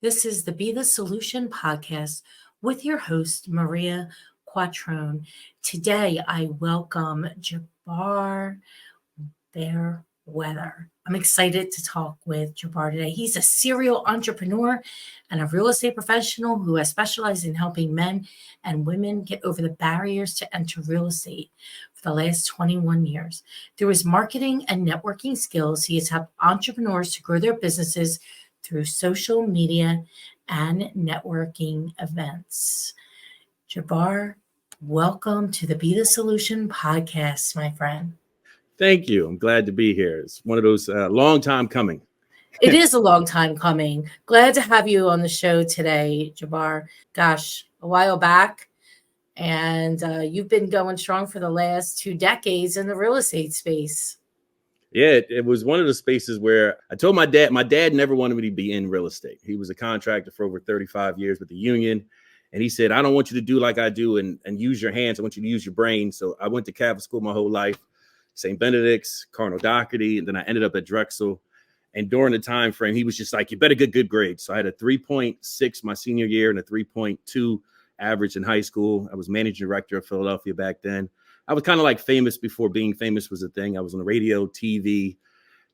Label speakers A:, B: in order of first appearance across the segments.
A: This is the Be the Solution podcast with your host, Maria Quattrone. Today, I welcome Jabbar Fairweather. I'm excited to talk with Jabbar today. He's a serial entrepreneur and a real estate professional who has specialized in helping men and women get over the barriers to enter real estate for the last 21 years. Through his marketing and networking skills, he has helped entrepreneurs to grow their businesses through social media and networking events. Jabbar, welcome to the Be the Solution podcast, my friend.
B: Thank you. I'm glad to be here. It's one of those long time coming.
A: It is a long time coming. Glad to have you on the show today, Jabbar. Gosh, a while back. And you've been going strong for the last 2 decades in the real estate space.
B: Yeah, it was one of the spaces where I told my dad never wanted me to be in real estate. He was a contractor for over 35 years with the union. And he said, I don't want you to do like I do and use your hands. I want you to use your brain. So I went to Catholic school my whole life, St. Benedict's, Cardinal Doherty, and then I ended up at Drexel. And during the time frame, he was just like, you better get good grades. So I had a 3.6 my senior year and a 3.2 average in high school. I was managing director of Philadelphia back then. I was kind of like famous before being famous was a thing. I was on the radio, TV,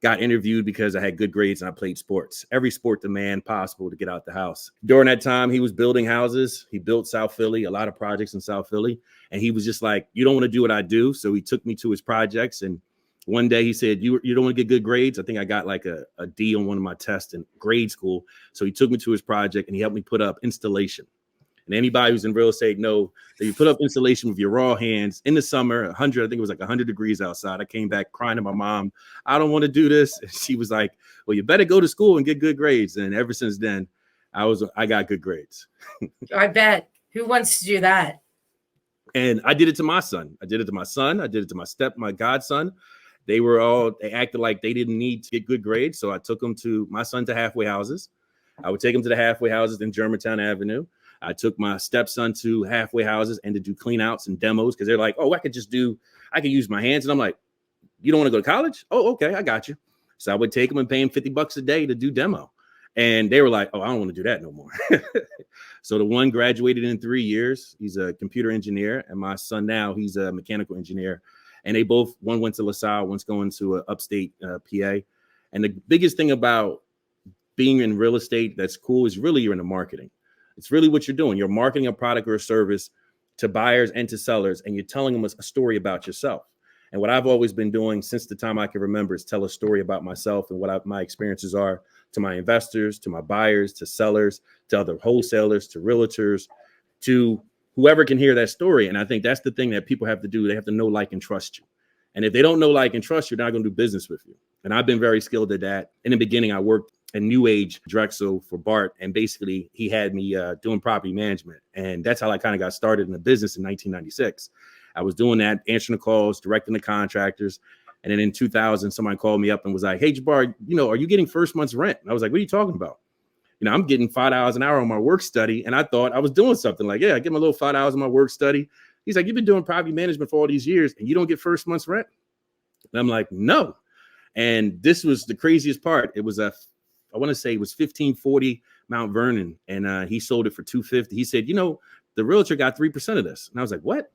B: got interviewed because I had good grades and I played sports, every sport demand possible to get out the house. During that time, he was building houses. He built South Philly, a lot of projects in South Philly. And he was just like, you don't want to do what I do. So he took me to his projects. And one day he said, you don't want to get good grades. I think I got like a D on one of my tests in grade school. So he took me to his project and he helped me put up installation. And anybody who's in real estate know that you put up installation with your raw hands in the summer, 100, I think it was like 100 degrees outside. I came back crying to my mom, I don't want to do this. And she was like, well, you better go to school and get good grades. And ever since then, I got good grades.
A: I bet. Who wants to do that?
B: And I did it to my son. I did it to my son. I did it to my godson. They acted like they didn't need to get good grades. So I took my son to halfway houses. I would take him to the halfway houses in Germantown Avenue. I took my stepson to halfway houses and to do clean outs and demos because they're like, oh, I could use my hands. And I'm like, you don't want to go to college? Oh, okay, I got you. So I would take them and pay him $50 a day to do demo. And they were like, oh, I don't want to do that no more. So the one graduated in 3 years. He's a computer engineer. And my son now, he's a mechanical engineer. And one went to LaSalle, one's going to upstate PA. And the biggest thing about being in real estate that's cool is really you're in the marketing. It's really what you're doing. You're marketing a product or a service to buyers and to sellers, and you're telling them a story about yourself. And what I've always been doing since the time I can remember is tell a story about myself and what my experiences are to my investors, to my buyers, to sellers, to other wholesalers, to realtors, to whoever can hear that story. And I think that's the thing that people have to do. They have to know, like, and trust you. And if they don't know, like, and trust you, they're not going to do business with you. And I've been very skilled at that. In the beginning, I worked a New Age Drexel for Bart. And basically he had me doing property management. And that's how I kind of got started in the business in 1996. I was doing that, answering the calls, directing the contractors. And then in 2000, somebody called me up and was like, hey, Jabbar, are you getting first month's rent? And I was like, what are you talking about? I'm getting $5 an hour on my work study. And I thought I was doing something like, yeah, I get my little $5 on my work study. He's like, you've been doing property management for all these years and you don't get first month's rent? And I'm like, no. And this was the craziest part. It was I want to say it was 1540 Mount Vernon, and he sold it for $250. He said, the realtor got 3% of this. And I was like, what?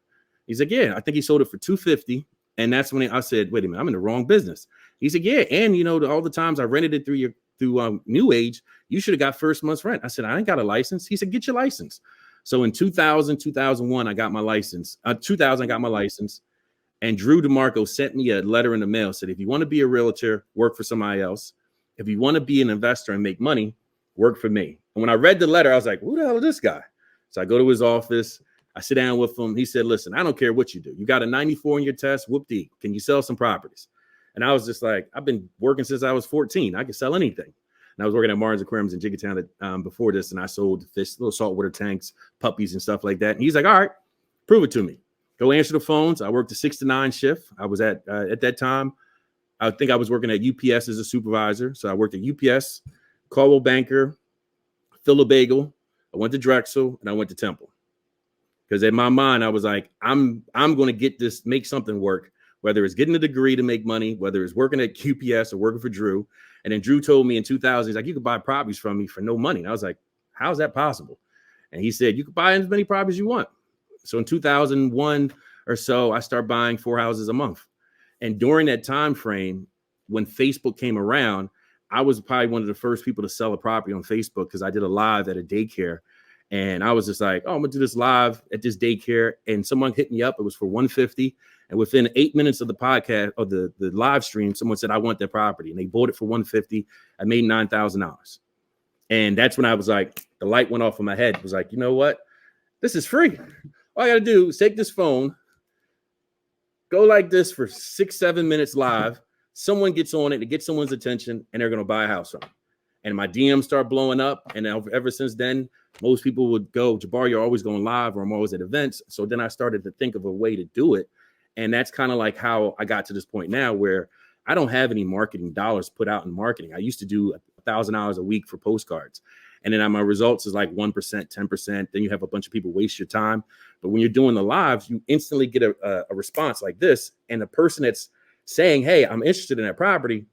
B: He's like, yeah, I think he sold it for $250. And that's when I said, wait a minute, I'm in the wrong business. He said, yeah. And all the times I rented it through New Age, you should have got first month's rent. I said, I ain't got a license. He said, get your license. So in 2000, 2001, I got my license. 2000, I got my license. And Drew DeMarco sent me a letter in the mail, said, if you want to be a realtor, work for somebody else. If you want to be an investor and make money, work for me. And when I read the letter, I was like, who the hell is this guy? So I go to his office. I sit down with him. He said, listen, I don't care what you do. You got a 94 in your test. Whoop-dee. Can you sell some properties? And I was just like, I've been working since I was 14. I can sell anything. And I was working at Martin's Aquariums in Jigatown before this. And I sold fish, little saltwater tanks, puppies and stuff like that. And he's like, all right, prove it to me. Go answer the phones. I worked a 6 to 9 shift. I was at that time, I think I was working at UPS as a supervisor. So I worked at UPS, Caldwell Banker, Phila Bagel. I went to Drexel and I went to Temple. Because in my mind, I was like, I'm going to make something work whether it's getting a degree to make money, whether it's working at QPS or working for Drew. And then Drew told me in 2000, he's like, you could buy properties from me for no money. And I was like, how's that possible? And he said, you could buy as many properties you want. So in 2001 or so, I started buying 4 houses a month. And during that time frame, when Facebook came around, I was probably one of the first people to sell a property on Facebook because I did a live at a daycare. And I was just like, oh, I'm gonna do this live at this daycare. And someone hit me up. It was for $150. And within 8 minutes of the podcast or the live stream, someone said, I want that property. And they bought it for $150. I made $9,000. And that's when I was like, the light went off in my head. It was like, you know what? This is free. All I got to do is take this phone, go like this for 6-7 minutes live. Someone gets on it, it gets someone's attention, and they're going to buy a house from it. And my DMs start blowing up. And ever since then, most people would go, Jabbar, you're always going live, or I'm always at events. So then I started to think of a way to do it. And that's kind of like how I got to this point now where I don't have any marketing dollars put out in marketing. I used to do $1,000 a week for postcards. And then my results is like 1%, 10%. Then you have a bunch of people waste your time. But when you're doing the lives, you instantly get a response like this. And the person that's saying, hey, I'm interested in that property,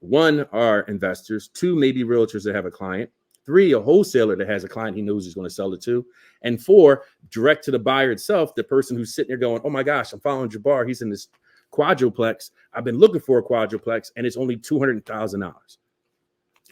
B: 1, are investors, 2, maybe realtors that have a client, 3, a wholesaler that has a client he knows he's going to sell it to, and 4, direct to the buyer itself, the person who's sitting there going, oh my gosh, I'm following Jabbar. He's in this quadruplex. I've been looking for a quadruplex, and it's only $200,000.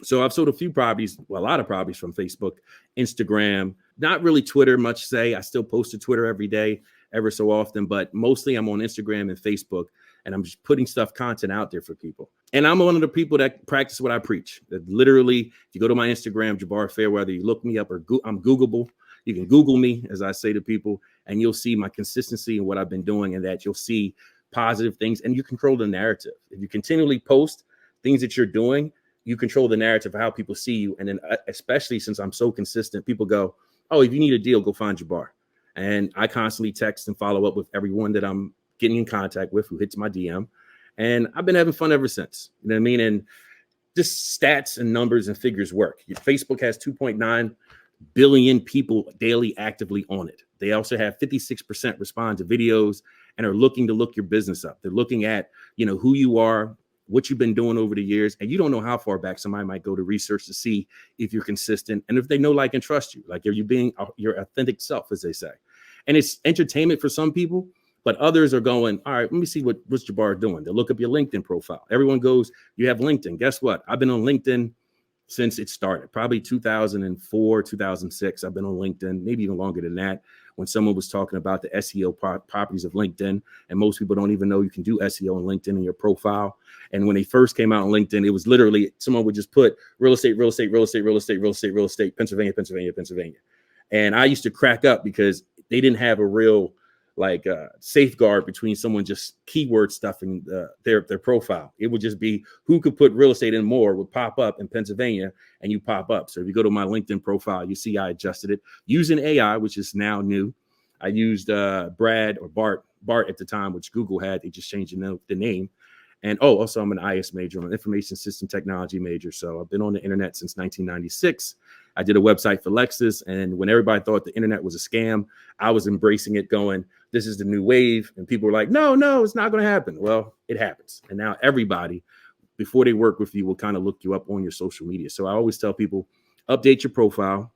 B: So I've sold a few properties, well, a lot of properties from Facebook, Instagram, not really Twitter much say. I still post to Twitter every day, ever so often, but mostly I'm on Instagram and Facebook, and I'm just putting content out there for people. And I'm one of the people that practice what I preach. That literally, if you go to my Instagram, Jabbar Fairweather, you look me up, or I'm Googleable. You can Google me, as I say to people, and you'll see my consistency in what I've been doing, and that you'll see positive things, and you control the narrative. If you continually post things that you're doing, you control the narrative of how people see you. And then especially since I'm so consistent, people go, oh, if you need a deal, go find Jabbar. And I constantly text and follow up with everyone that I'm getting in contact with who hits my DM. And I've been having fun ever since. You know what I mean? And just stats and numbers and figures work. Facebook has 2.9 billion people daily actively on it. They also have 56% respond to videos and are looking to look your business up. They're looking at, who you are, what you've been doing over the years, and you don't know how far back somebody might go to research to see if you're consistent and if they know, like, and trust you. Like, are you being your authentic self, as they say? And it's entertainment for some people, but others are going, all right, let me see what's Jabbar doing. They'll look up your LinkedIn profile. Everyone goes, you have LinkedIn. Guess what? I've been on LinkedIn since it started, probably 2004, 2006. I've been on LinkedIn, maybe even longer than that, when someone was talking about the SEO properties of LinkedIn. And most people don't even know you can do SEO on LinkedIn in your profile. And when they first came out on LinkedIn, it was literally someone would just put real estate, real estate, real estate, real estate, real estate, real estate, Pennsylvania, Pennsylvania, Pennsylvania. And I used to crack up because they didn't have a real safeguard between someone just keyword stuffing their profile. It would just be who could put real estate in more would pop up in Pennsylvania, and you pop up. So if you go to my LinkedIn profile, you see I adjusted it using AI, which is now new. I used Bart at the time, which Google had. They just changed the name. And also I'm an IS major. I'm an information system technology major. So I've been on the internet since 1996. I did a website for Lexus. And when everybody thought the internet was a scam, I was embracing it, going, this is the new wave. And people were like, no, it's not going to happen. Well, it happens. And now everybody, before they work with you, will kind of look you up on your social media. So I always tell people, update your profile.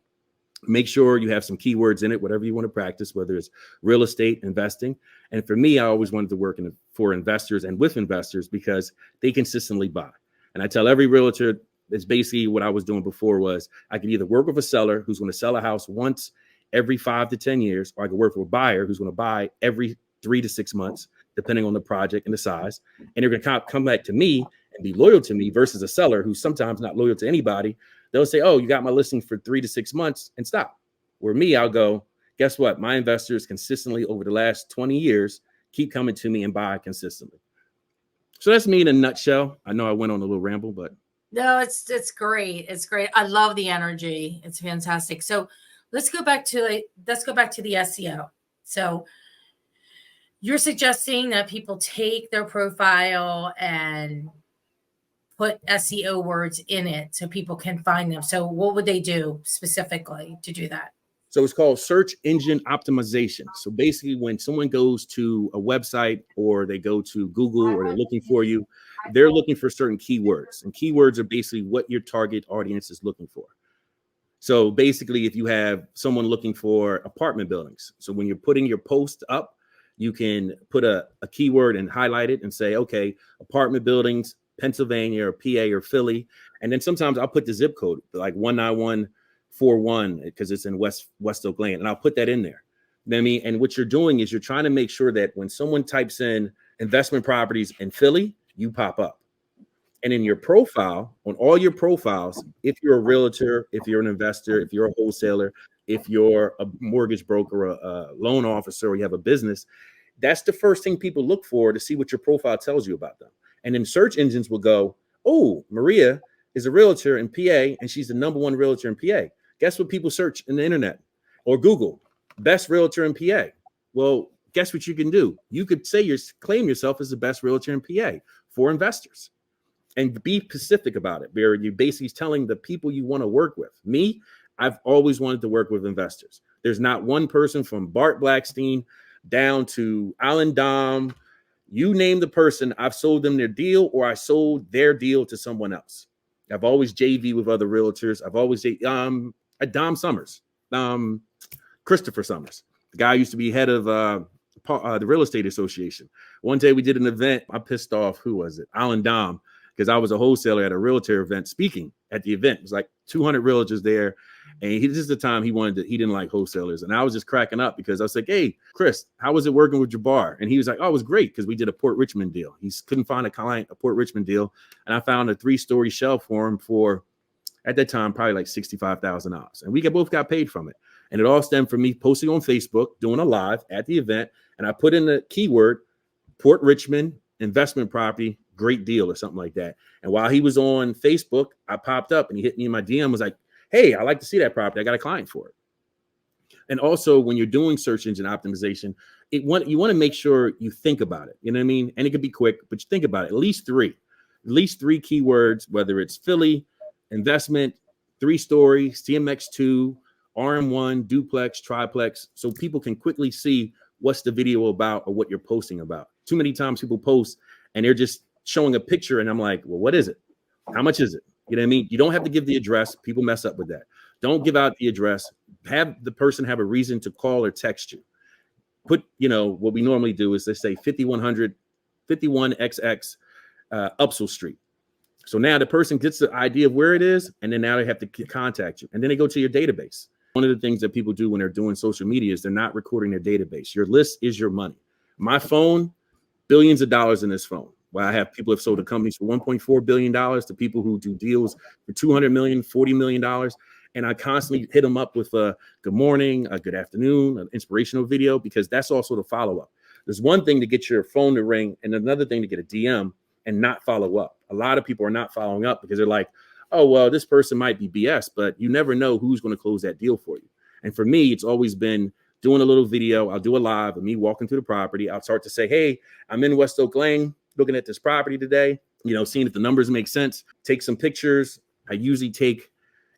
B: Make sure you have some keywords in it, whatever you want to practice, whether it's real estate, investing. And for me, I always wanted to work for investors and with investors because they consistently buy. And I tell every realtor, it's basically what I was doing before was I could either work with a seller who's going to sell a house once every 5 to 10 years, or I could work with a buyer who's going to buy every 3 to 6 months, depending on the project and the size. And they're going to come back to me and be loyal to me versus a seller who's sometimes not loyal to anybody. They'll say, oh, you got my listing for 3 to 6 months and stop. Where me, I'll go, guess what? My investors consistently over the last 20 years keep coming to me and buy consistently. So that's me in a nutshell. I know I went on a little ramble, but.
A: No, it's great. It's great. I love the energy. It's fantastic. So let's go back to the SEO. So you're suggesting that people take their profile and put SEO words in it so people can find them. So what would they do specifically to do that?
B: So it's called search engine optimization. So basically, when someone goes to a website or they go to Google or they're looking for you, they're looking for certain keywords. And keywords are basically what your target audience is looking for. So basically, if you have someone looking for apartment buildings, so when you're putting your post up, you can put a keyword and highlight it and say, okay, apartment buildings, Pennsylvania or PA or Philly. And then sometimes I'll put the zip code like 19141 because it's in West Oak Lane. And I'll put that in there. You know what I mean? And what you're doing is you're trying to make sure that when someone types in investment properties in Philly, you pop up. And in your profile, on all your profiles, if you're a realtor, if you're an investor, if you're a wholesaler, if you're a mortgage broker, a loan officer, or you have a business, that's the first thing people look for to see what your profile tells you about them. And then search engines will go, oh, Maria is a realtor in PA, and she's the #1 realtor in PA. Guess what people search in the internet or Google? Best realtor in PA. Well, guess what you can do? You could claim yourself as the best realtor in PA for investors. And be specific about it, where you're basically telling the people you want to work with. Me, I've always wanted to work with investors. There's not one person from Bart Blackstein down to Alan Dom. You name the person, I've sold them their deal or I sold their deal to someone else. I've always JV with other realtors. I've always Dom Summers, Christopher Summers. The guy used to be head of the Real Estate Association. One day we did an event. I pissed off, who was it? Alan Dom. Because I was a wholesaler at a realtor event speaking at the event. It was like 200 realtors there. And this is the time he didn't like wholesalers. And I was just cracking up because I was like, hey, Chris, how was it working with Jabbar? And he was like, oh, it was great because we did a Port Richmond deal. He couldn't find a Port Richmond deal. And I found a 3-story shell for him for, at that time, probably like $65,000. And we both got paid from it. And it all stemmed from me posting on Facebook, doing a live at the event. And I put in the keyword, Port Richmond investment property, great deal or something like that. And while he was on Facebook, I popped up and he hit me in my DM, was like, hey, I like to see that property. I got a client for it. And also when you're doing search engine optimization, you want to make sure you think about it. You know what I mean? And it could be quick, but you think about it. At least three keywords, whether it's Philly, investment, 3-story, CMX2, RM1, duplex, triplex, so people can quickly see what's the video about or what you're posting about. Too many times people post and they're just showing a picture and I'm like, well, what is it? How much is it? You know what I mean? You don't have to give the address. People mess up with that. Don't give out the address. Have the person have a reason to call or text you. Put, what we normally do is let's say 51XX Upsall Street. So now the person gets the idea of where it is, and then now they have to contact you. And then they go to your database. One of the things that people do when they're doing social media is they're not recording their database. Your list is your money. My phone, billions of dollars in this phone. Well, I have people have sold to companies for $1.4 billion to people who do deals for $200 million, $40 million. And I constantly hit them up with a good morning, a good afternoon, an inspirational video, because that's also the follow-up. There's one thing to get your phone to ring and another thing to get a DM and not follow up. A lot of people are not following up because they're like, oh, well, this person might be BS, but you never know who's going to close that deal for you. And for me, it's always been doing a little video. I'll do a live of me walking through the property. I'll start to say, hey, I'm in West Oak Lane looking at this property today, seeing if the numbers make sense, take some pictures. I usually take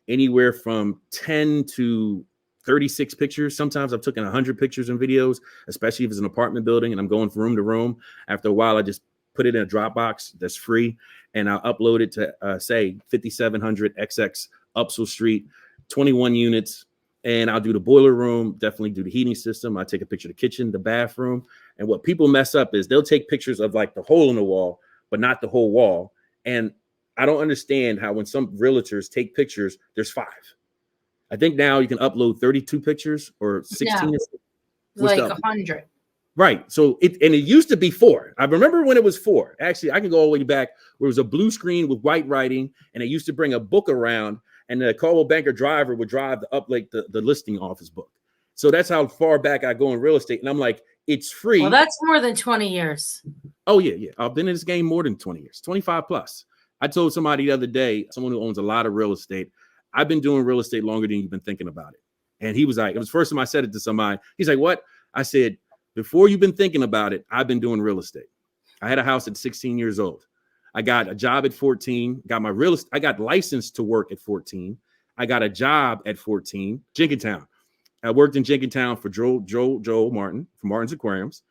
B: anywhere from 10 to 36 pictures. Sometimes I've taken 100 pictures and videos, especially if it's an apartment building and I'm going from room to room. After a while, I just put it in a Dropbox that's free and I'll upload it to say 5700 XX Upsall Street, 21 units. And I'll do the boiler room, definitely do the heating system. I take a picture of the kitchen, the bathroom. And what people mess up is they'll take pictures of like the hole in the wall, but not the whole wall. And I don't understand how when some realtors take pictures, there's 5. I think now you can upload 32 pictures or 16.
A: No, like 100.
B: Right. So it used to be 4. I remember when it was 4. Actually, I can go all the way back where it was a blue screen with white writing, and it used to bring a book around, and the Coldwell Banker driver would drive the listing office book. So that's how far back I go in real estate. And I'm like, it's free.
A: Well, that's more than 20 years.
B: Oh, yeah. I've been in this game more than 20 years, 25 plus. I told somebody the other day, someone who owns a lot of real estate, I've been doing real estate longer than you've been thinking about it. And he was like, it was the first time I said it to somebody. He's like, what? I said, before you've been thinking about it, I've been doing real estate. I had a house at 16 years old. I got a job at 14, I got licensed to work at 14. I got a job at 14, Jenkintown. I worked in Jenkintown for Joel Martin from Martin's Aquariums.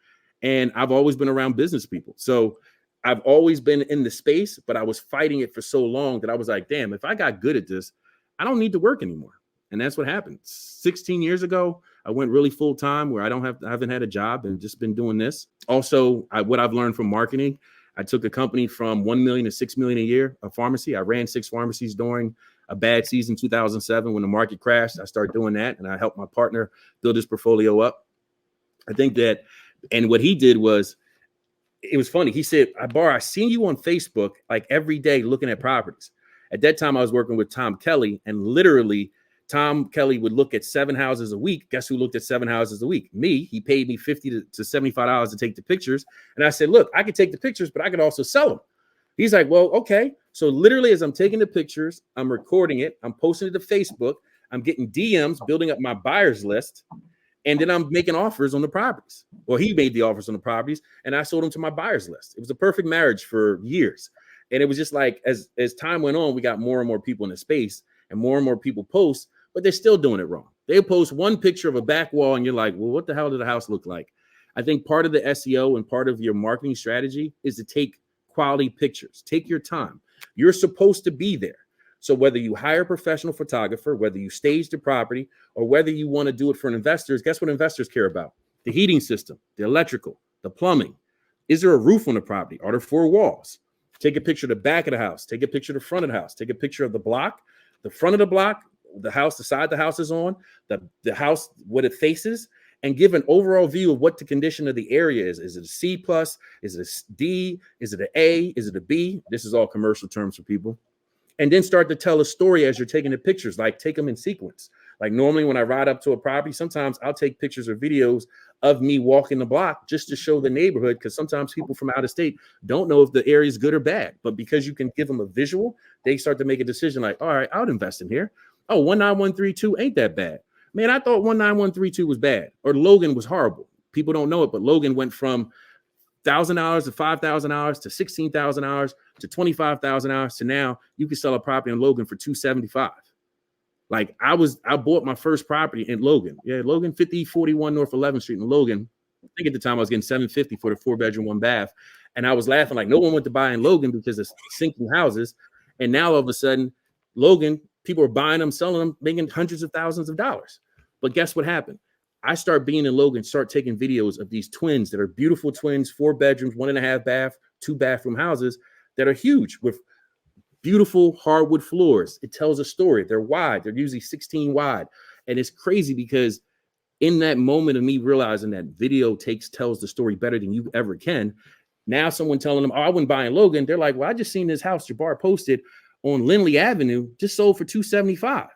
B: And I've always been around business people. So I've always been in the space, but I was fighting it for so long that I was like, damn, if I got good at this, I don't need to work anymore. And that's what happened. 16 years ago, I went really full time where I haven't had a job and just been doing this. Also, what I've learned from marketing, I took a company from 1 million to 6 million a year, a pharmacy. I ran 6 pharmacies during a bad season, 2007, when the market crashed. I started doing that, and I helped my partner build his portfolio up. I think that, and what he did was, it was funny. He said, I seen you on Facebook like every day looking at properties. At that time, I was working with Tom Kelly, and literally Tom Kelly would look at 7 houses a week. Guess who looked at 7 houses a week? Me. He paid me $50 to $75 to take the pictures. And I said, look, I could take the pictures, but I could also sell them. He's like, well, okay. So literally, as I'm taking the pictures, I'm recording it. I'm posting it to Facebook. I'm getting DMs, building up my buyers list. And then I'm making offers on the properties. Well, he made the offers on the properties, and I sold them to my buyers list. It was a perfect marriage for years. And it was just like, as time went on, we got more and more people in the space, and more people post, but they're still doing it wrong. They post one picture of a back wall, and you're like, well, what the hell did the house look like? I think part of the SEO and part of your marketing strategy is to take quality pictures. Take your time. You're supposed to be there. So whether you hire a professional photographer, whether you stage the property, or whether you want to do it for investors, guess what investors care about? The heating system, the electrical, the plumbing. Is there a roof on the property? Are there 4 walls? Take a picture of the back of the house. Take a picture of the front of the house. Take a picture of the block, the front of the block, the house, the side the house is on, the house, what it faces, and give an overall view of what the condition of the area is. Is it a C plus? Is it a D? Is it an A? Is it a B? This is all commercial terms for people. And then start to tell a story as you're taking the pictures, like take them in sequence. Like normally when I ride up to a property, sometimes I'll take pictures or videos of me walking the block just to show the neighborhood, because sometimes people from out of state don't know if the area is good or bad. But because you can give them a visual, they start to make a decision like, all right, I'll invest in here. Oh, 19132 ain't that bad. Man, I thought 19132 was bad, or Logan was horrible. People don't know it, but Logan went from $1,000 to $5,000 to $16,000 to $25,000 to now you can sell a property in Logan for $275. Like I bought my first property in Logan. Yeah, Logan, 5041 North 11th Street in Logan. I think at the time I was getting $750 for the 4-bedroom, 1 bath. And I was laughing like no one went to buy in Logan because it's sinking houses. And now all of a sudden, Logan, people are buying them, selling them, making hundreds of thousands of dollars. But guess what happened? I start being in Logan, start taking videos of these twins that are beautiful twins, 4 bedrooms, 1.5 bath, 2 bathroom houses that are huge with beautiful hardwood floors. It tells a story. They're wide. They're usually 16 wide. And it's crazy because in that moment of me realizing that video tells the story better than you ever can, now someone telling them, oh, I wouldn't buy in Logan. They're like, well, I just seen this house Jabbar posted on Lindley Avenue, just sold for $275.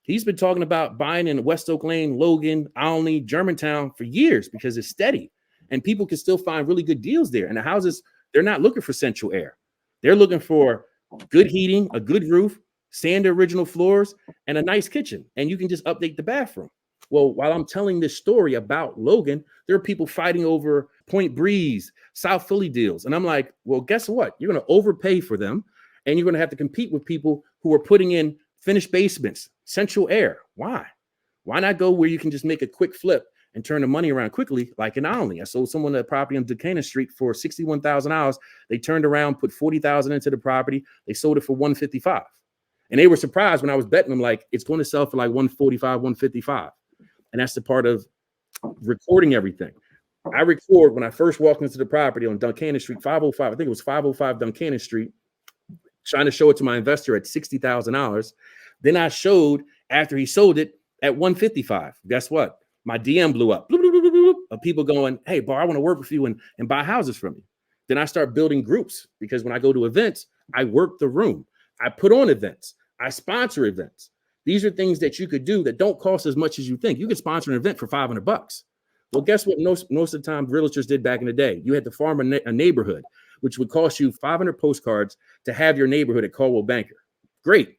B: He's been talking about buying in West Oak Lane, Logan, Olney, Germantown for years because it's steady. And people can still find really good deals there. And the houses, they're not looking for central air. They're looking for good heating, a good roof, sand original floors, and a nice kitchen. And you can just update the bathroom. Well, while I'm telling this story about Logan, there are people fighting over Point Breeze, South Philly deals. And I'm like, well, guess what? You're going to overpay for them. And you're going to have to compete with people who are putting in finished basements, central air. Why? Why not go where you can just make a quick flip and turn the money around quickly, like in Olney? I sold someone a property on Decatur Street for $61,000. They turned around, put $40,000 into the property. They sold it for $155. And they were surprised when I was betting them, like, it's going to sell for like $145, $155. And that's the part of recording everything. I record when I first walked into the property on Duncannon Street, 505. I think it was 505 Duncannon Street, trying to show it to my investor at $60,000. Then I showed after he sold it at $155. Guess what? My DM blew up. Bloop, bloop, bloop, bloop, bloop, of people going, hey, Bar, I want to work with you and buy houses from you. Then I start building groups because when I go to events, I work the room. I put on events. I sponsor events. These are things that you could do that don't cost as much as you think. You could sponsor an event for $500. Well, guess what? Most of the time realtors did back in the day. You had to farm a neighborhood, which would cost you 500 postcards to have your neighborhood at Caldwell Banker. Great.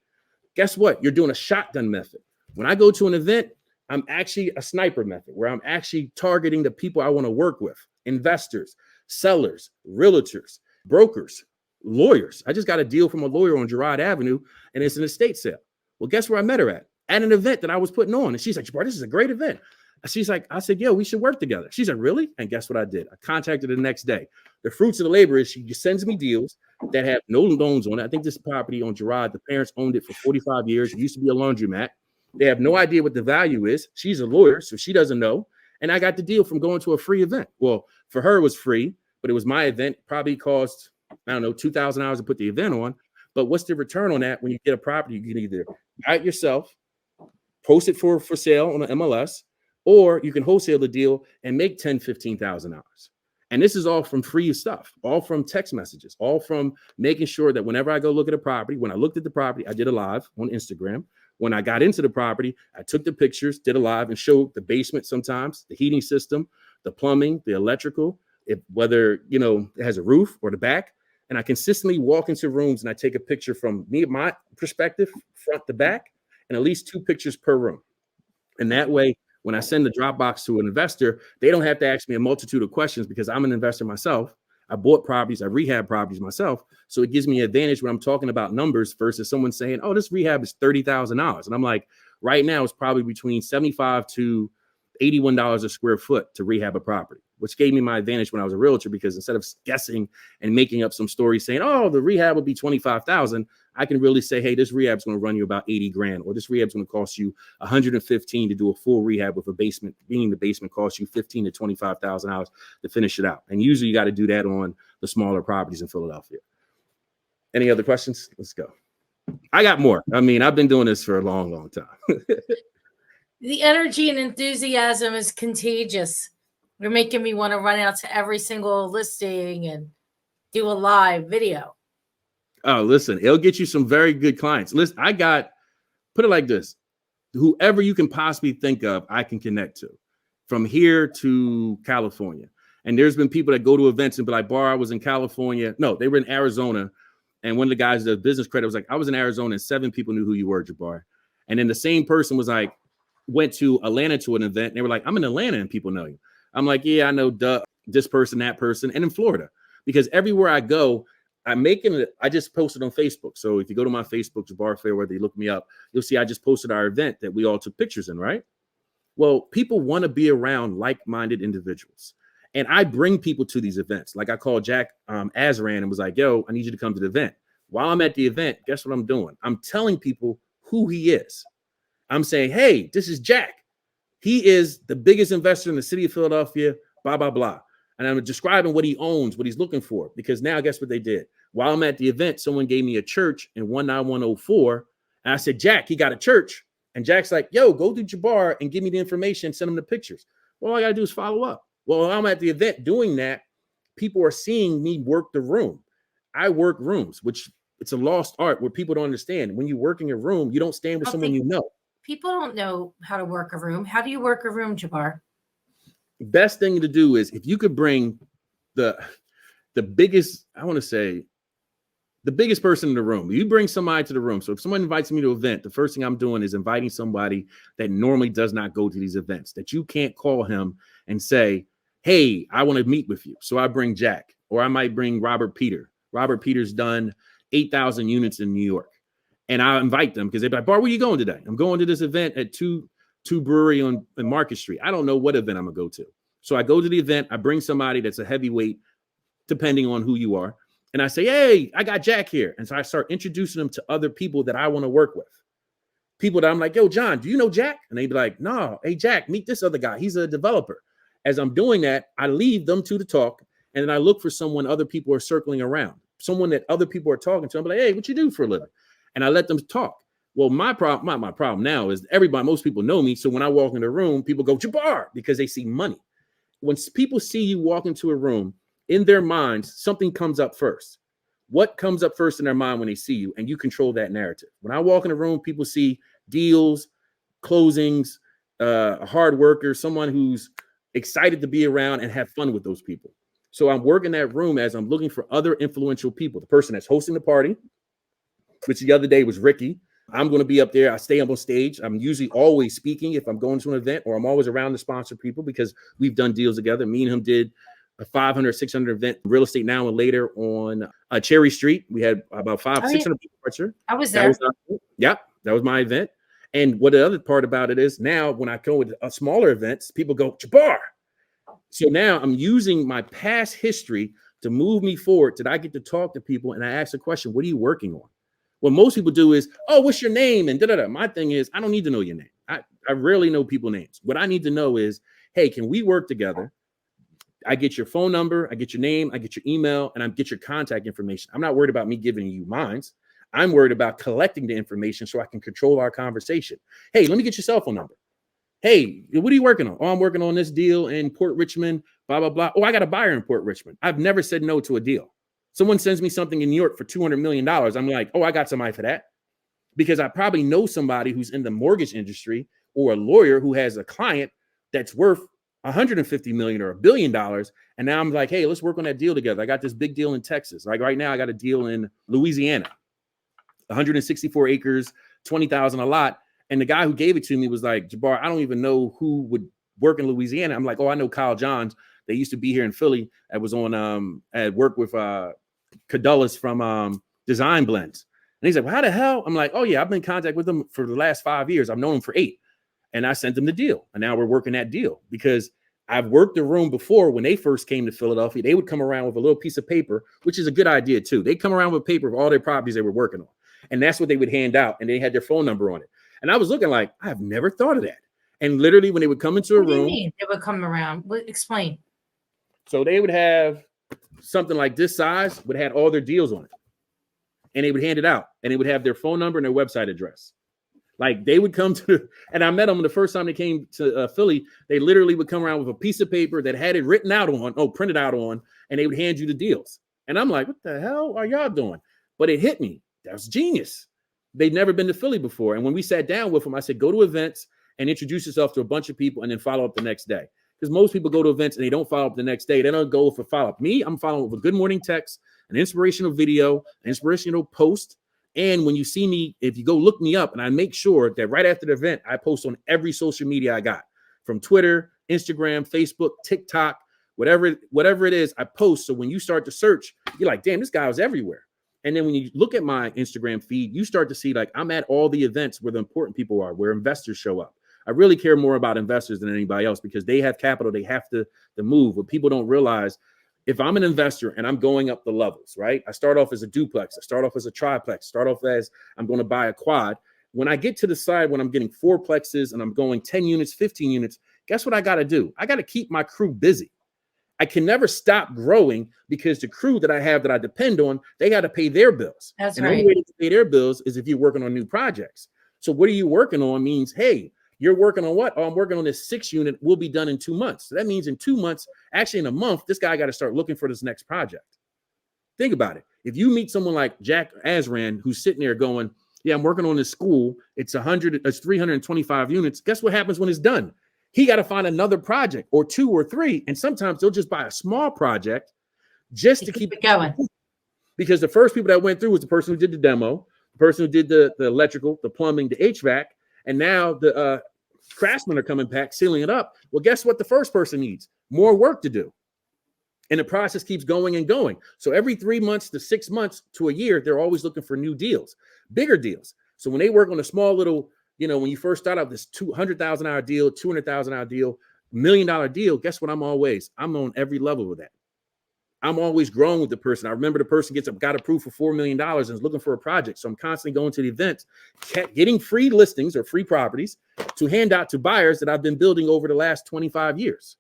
B: Guess what? You're doing a shotgun method. When I go to an event, I'm actually a sniper method where I'm actually targeting the people I want to work with: investors, sellers, realtors, brokers, lawyers. I just got a deal from a lawyer on Girard Avenue, and it's an estate sale. Well, guess where I met her at? at an event that I was putting on. And she's like, Jabbar, this is a great event. She's like, I said, yo, we should work together. She's like, really? And guess what I did? I contacted her the next day. The fruits of the labor is she sends me deals that have no loans on it. I think this property on Gerard, the parents owned it for 45 years. It used to be a laundromat. They have no idea what the value is. She's a lawyer, so she doesn't know. And I got the deal from going to a free event. Well, for her, it was free, but it was my event. Probably cost, I don't know, $2,000 to put the event on. But what's the return on that when you get a property? You can either buy it yourself, post it for sale on the MLS, or you can wholesale the deal and make $10,000, $15,000. And this is all from free stuff, all from text messages, all from making sure that whenever I go look at a property, when I looked at the property, I did a live on Instagram. When I got into the property, I took the pictures, did a live, and showed the basement sometimes, the heating system, the plumbing, the electrical, whether, it has a roof or the back. And I consistently walk into rooms and I take a picture from my perspective, front to back, and at least 2 pictures per room. And that way, when I send the Dropbox to an investor, they don't have to ask me a multitude of questions because I'm an investor myself. I bought properties, I rehab properties myself. So it gives me an advantage when I'm talking about numbers versus someone saying, oh, this rehab is $30,000. And I'm like, right now it's probably between $75 to $81 a square foot to rehab a property, which gave me my advantage when I was a realtor, because instead of guessing and making up some story saying, oh, the rehab will be $25,000, I can really say, hey, this rehab is going to run you about 80 grand, or this rehab is going to cost you 115 to do a full rehab with a basement, meaning the basement costs you $15,000 to $25,000 to finish it out. And usually you got to do that on the smaller properties in Philadelphia. Any other questions? Let's go. I got more. I mean, I've been doing this for a long, long time.
A: The energy and enthusiasm is contagious. You're making me want to run out to every single listing and do a live video.
B: Oh, listen, it'll get you some very good clients. Listen, put it like this. Whoever you can possibly think of, I can connect to from here to California. And there's been people that go to events and be like, Bar, I was in California. No, they were in Arizona. And one of the guys, the business credit was like, I was in Arizona and 7 people knew who you were, Jabbar. And then the same person was like, went to Atlanta to an event. And they were like, I'm in Atlanta and people know you. I'm like, yeah, I know this person, that person, and in Florida. Because everywhere I go, I just posted on Facebook. So if you go to my Facebook, Jabbar Fairweather, you look me up, you'll see I just posted our event that we all took pictures in, right? Well, people want to be around like-minded individuals. And I bring people to these events. Like I called Jack Azran and was like, yo, I need you to come to the event. While I'm at the event, guess what I'm doing? I'm telling people who he is. I'm saying, hey, this is Jack. He is the biggest investor in the city of Philadelphia, blah, blah, blah. And I'm describing what he owns, what he's looking for, because now guess what they did? While I'm at the event, someone gave me a church in 19104. And I said, Jack, he got a church. And Jack's like, yo, go to Jabbar and give me the information, send him the pictures. Well, all I got to do is follow up. Well, while I'm at the event doing that, people are seeing me work the room. I work rooms, which it's a lost art where people don't understand. When you work in a room, you don't stand with someone you know.
A: People don't know how to work a room. How do you work a room, Jabbar?
B: Best thing to do is if you could bring the biggest, I want to say, the biggest person in the room. You bring somebody to the room. So if someone invites me to an event, the first thing I'm doing is inviting somebody that normally does not go to these events, that you can't call him and say, hey, I want to meet with you. So I bring Jack, or I might bring Robert Peter. Robert Peter's done 8,000 units in New York. And I invite them because they're like, Bar, where are you going today? I'm going to this event at two Brewery on Market Street. I don't know what event I'm going to go to. So I go to the event. I bring somebody that's a heavyweight, depending on who you are. And I say, hey, I got Jack here. And so I start introducing them to other people that I want to work with. People that I'm like, yo, John, do you know Jack? And they'd be like, no, hey, Jack, meet this other guy. He's a developer. As I'm doing that, I leave them two to talk. And then I look for someone other people are circling around, someone that other people are talking to. I'm like, hey, what you do for a living? And I let them talk. Well, my problem now is most people know me. So when I walk in the room, people go, Jabbar, because they see money. When people see you walk into a room, in their minds, something comes up first. What comes up first in their mind when they see you? And you control that narrative. When I walk in a room, people see deals, closings, a hard worker, someone who's excited to be around and have fun with those people. So I'm working that room as I'm looking for other influential people. The person that's hosting the party, which the other day was Ricky. I'm going to be up there. I stay up on stage. I'm usually always speaking if I'm going to an event, or I'm always around to sponsor people because we've done deals together. Me and him did a 500, 600 event, Real Estate Now and Later on Cherry Street. We had about 600 people.
A: I was there.
B: That was my event. And what the other part about it is now when I go with smaller events, people go, Jabbar. So now I'm using my past history to move me forward. Did I get to talk to people? And I ask the question, what are you working on? What most people do is, oh, what's your name? And da-da-da. My thing is, I don't need to know your name. I rarely know people's names. What I need to know is, hey, can we work together? I get your phone number, I get your name, I get your email, and I get your contact information. I'm not worried about me giving you mine. I'm worried about collecting the information so I can control our conversation. Hey, let me get your cell phone number. Hey, what are you working on? Oh, I'm working on this deal in Port Richmond, blah, blah, blah. Oh, I got a buyer in Port Richmond. I've never said no to a deal. Someone sends me something in New York for $200 million. I'm like, oh, I got somebody for that. Because I probably know somebody who's in the mortgage industry or a lawyer who has a client that's worth 150 million or $1 billion. And now I'm like, hey, let's work on that deal together. I got this big deal in Texas. Like right now, I got a deal in Louisiana, 164 acres, 20,000 a lot. And the guy who gave it to me was like, Jabbar, I don't even know who would work in Louisiana. I'm like, oh, I know Kyle Johns. They used to be here in Philly. I was on at work with Cadullis from Design Blends. And he's like, well, how the hell? I'm like, oh yeah, I've been in contact with him for the last 5 years. I've known him for 8. And I sent them the deal. And now we're working that deal because I've worked the room before. When they first came to Philadelphia, they would come around with a little piece of paper, which is a good idea too. They come around with paper of all their properties they were working on. And that's what they would hand out. And they had their phone number on it. And I was looking like, I've never thought of that. And literally when they would come into a room.
A: What do you mean they would come around? Explain.
B: So they would have something like this size, would have all their deals on it. And they would hand it out. And they would have their phone number and their website address. Like they would come to, and I met them the first time they came to Philly. They literally would come around with a piece of paper that had it written out on, printed out on, and they would hand you the deals. And I'm like, what the hell are y'all doing? But it hit me. That was genius. They'd never been to Philly before. And when we sat down with them, I said, go to events and introduce yourself to a bunch of people and then follow up the next day. Because most people go to events and they don't follow up the next day. They don't go for follow-up. Me, I'm following up with a good morning text, an inspirational video, an inspirational post. And when you see me, if you go look me up, and I make sure that right after the event, I post on every social media I got, from Twitter, Instagram, Facebook, TikTok, whatever it is, I post. So when you start to search, you're like, damn, this guy was everywhere. And then when you look at my Instagram feed, you start to see like I'm at all the events where the important people are, where investors show up. I really care more about investors than anybody else because they have capital. They have to move. What people don't realize, if I'm an investor and I'm going up the levels, right? I start off as a duplex. I start off as a triplex. Start off as I'm going to buy a quad. When I get to the side, when I'm getting 4plexes and I'm going 10 units, 15 units, guess what I got to do? I got to keep my crew busy. I can never stop growing because the crew that I have that I depend on, they got to pay their bills.
A: That's
B: and
A: right.
B: the only way to pay their bills is if you're working on new projects. So what are you working on means, hey, you're working on what? Oh, I'm working on this 6 unit. Will be done in 2 months. So that means in 2 months, actually in a month, this guy got to start looking for this next project. Think about it. If you meet someone like Jack Asran, who's sitting there going, yeah, I'm working on this school. It's 325 units. Guess what happens when it's done? He got to find another project or 2 or 3. And sometimes they'll just buy a small project just to keep
A: it going.
B: Because the first people that went through was the person who did the demo, the person who did the electrical, the plumbing, the HVAC. And now the craftsmen are coming back, sealing it up. Well, guess what the first person needs? More work to do. And the process keeps going and going. So every 3 months to 6 months to a year, they're always looking for new deals, bigger deals. So when they work on a small little, when you first start out this $200,000 deal, $200,000 deal, $1 million deal, guess what? I'm on every level with that. I'm always growing with the person. I remember the person got approved for $4 million and is looking for a project. So I'm constantly going to the events, getting free listings or free properties to hand out to buyers that I've been building over the last 25 years.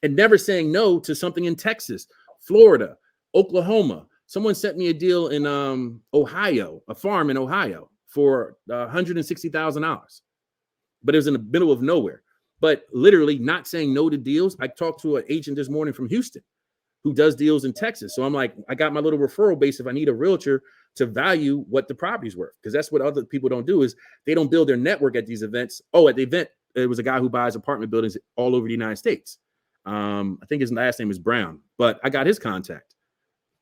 B: And never saying no to something in Texas, Florida, Oklahoma. Someone sent me a deal in Ohio, a farm in Ohio for $160,000. But it was in the middle of nowhere. But literally not saying no to deals. I talked to an agent this morning from Houston who does deals in Texas. So I'm like, I got my little referral base if I need a realtor to value what the property's worth. Because that's what other people don't do is they don't build their network at these events. Oh, at the event, it was a guy who buys apartment buildings all over the United States. I think his last name is Brown, but I got his contact.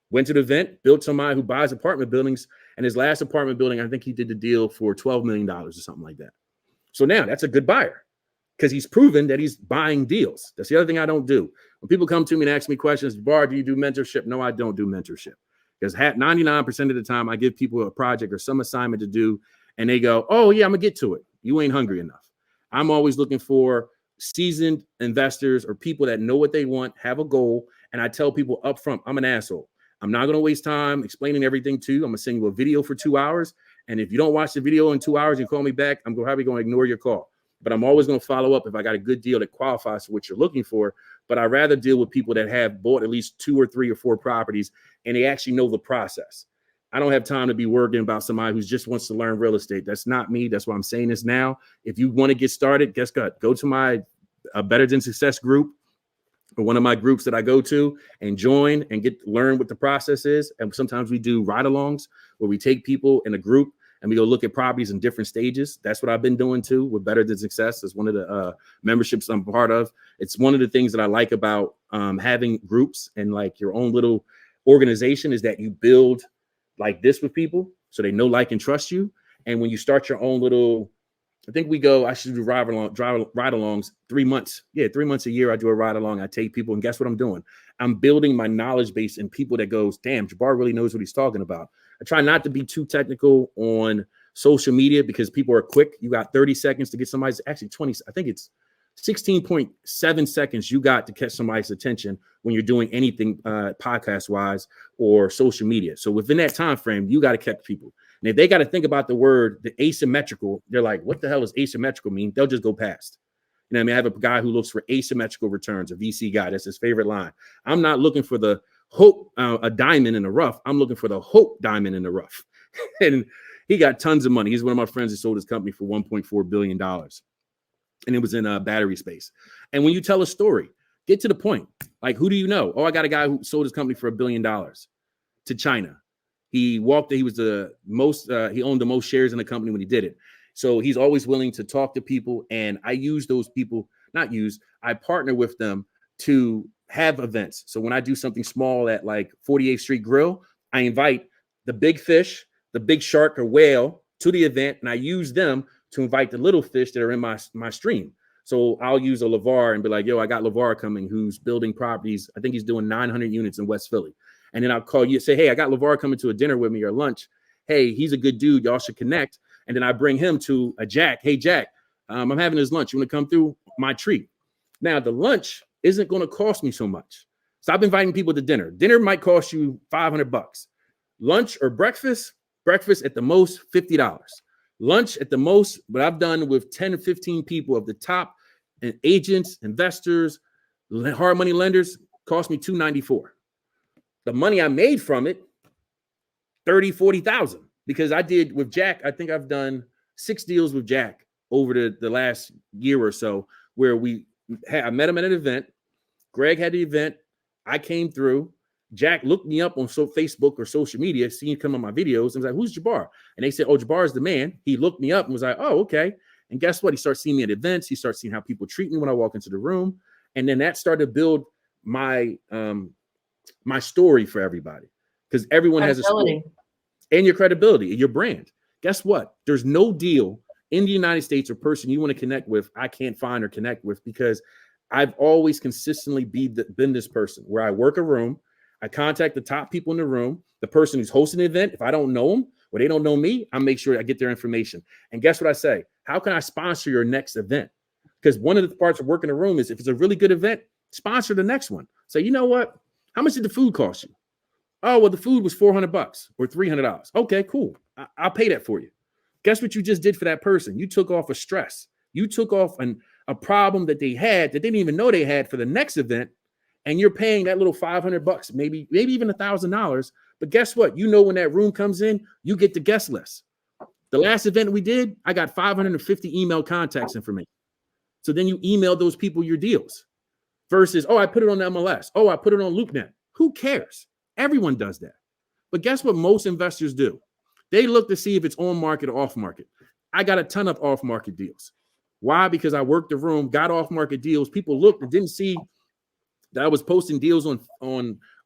B: Went to the event, built somebody who buys apartment buildings. And his last apartment building, I think he did the deal for $12 million or something like that. So now that's a good buyer because he's proven that he's buying deals. That's the other thing I don't do. When people come to me and ask me questions, Bar, do you do mentorship? No, I don't do mentorship because 99% of the time I give people a project or some assignment to do and they go, oh yeah, I'm gonna get to it. You ain't hungry enough. I'm always looking for seasoned investors or people that know what they want, have a goal. And I tell people up front, I'm an asshole. I'm not going to waste time explaining everything to you. I'm going to send you a video for 2 hours. And if you don't watch the video in 2 hours and call me back, I'm probably going to ignore your call. But I'm always going to follow up if I got a good deal that qualifies for what you're looking for. But I'd rather deal with people that have bought at least 2 or 3 or 4 properties and they actually know the process. I don't have time to be worrying about somebody who just wants to learn real estate. That's not me. That's why I'm saying this now. If you want to get started, guess what? Go to my Better Than Success group, or one of my groups that I go to, and join and learn what the process is. And sometimes we do ride-alongs where we take people in a group and we go look at properties in different stages. That's what I've been doing too with Better Than Success. It's one of the memberships I'm part of. It's one of the things that I like about having groups and like your own little organization is that you build like this with people so they know, like, and trust you. And when you start your own little, I should do ride-alongs 3 months. Yeah, 3 months a year. I do a ride-along. I take people, and guess what I'm doing? I'm building my knowledge base in people that goes, damn, Jabbar really knows what he's talking about. I try not to be too technical on social media because people are quick. You got 30 seconds to get somebody's, actually 20, I think it's 16.7 seconds you got to catch somebody's attention when you're doing anything podcast-wise or social media. So within that time frame, you got to catch people. And if they got to think about the asymmetrical, they're like, what the hell does asymmetrical mean? They'll just go past. You know what I mean? I have a guy who looks for asymmetrical returns, a VC guy. That's his favorite line. I'm not looking for the hope, a diamond in the rough. I'm looking for the hope diamond in the rough. And he got tons of money. He's one of my friends who sold his company for $1.4 billion. And it was in battery space. And when you tell a story, get to the point. Like, who do you know? Oh, I got a guy who sold his company for $1 billion to China. He owned the most shares in the company when he did it. So he's always willing to talk to people. And I use those people, I partner with them to have events. So when I do something small at like 48th Street Grill, I invite the big fish, the big shark or whale to the event. And I use them to invite the little fish that are in my stream. So I'll use a LeVar and be like, yo, I got LeVar coming who's building properties. I think he's doing 900 units in West Philly. And then I'll call you and say, hey, I got LeVar coming to a dinner with me or lunch. Hey, he's a good dude. Y'all should connect. And then I bring him to a Jack. Hey, Jack, I'm having his lunch. You want to come through my treat? Now, the lunch isn't going to cost me so much. Stop inviting people to dinner. Dinner might cost you $500. Lunch or breakfast at the most, $50. Lunch at the most, what I've done with 10 or 15 people of the top agents, investors, hard money lenders, cost me $294. The money I made from it, $30,000, $40,000, because I did with Jack. I think I've done 6 deals with Jack over the last year or so, where I met him at an event. Greg had the event. I came through. Jack looked me up on Facebook or social media, seen him come on my videos, and was like, who's Jabbar? And they said, oh, Jabbar is the man. He looked me up and was like, oh, okay. And guess what? He started seeing me at events. He started seeing how people treat me when I walk into the room. And then that started to build my story for everybody, because everyone has a story. And your credibility, your brand. Guess what? There's no deal in the United States or person you want to connect with I can't find or connect with, because I've always consistently been this person where I work a room. I contact the top people in the room, the person who's hosting the event. If I don't know them or they don't know me, I make sure I get their information. And guess what I say? How can I sponsor your next event? Because one of the parts of working a room is if it's a really good event, sponsor the next one. So you know what? How much did the food cost you? Oh, well, the food was $400 or $300. Okay, cool. I'll pay that for you. Guess what you just did for that person? You took off a stress. You took off a problem that they had that they didn't even know they had for the next event. And you're paying that little $500, maybe even $1,000. But guess what? You know, when that room comes in, you get the guest list. The last event we did, I got 550 email contacts information. So then you email those people your deals versus, oh, I put it on the MLS. Oh, I put it on LoopNet. Who cares? Everyone does that. But guess what most investors do? They look to see if it's on market or off market. I got a ton of off market deals. Why? Because I worked the room, got off market deals. People looked and didn't see that I was posting deals on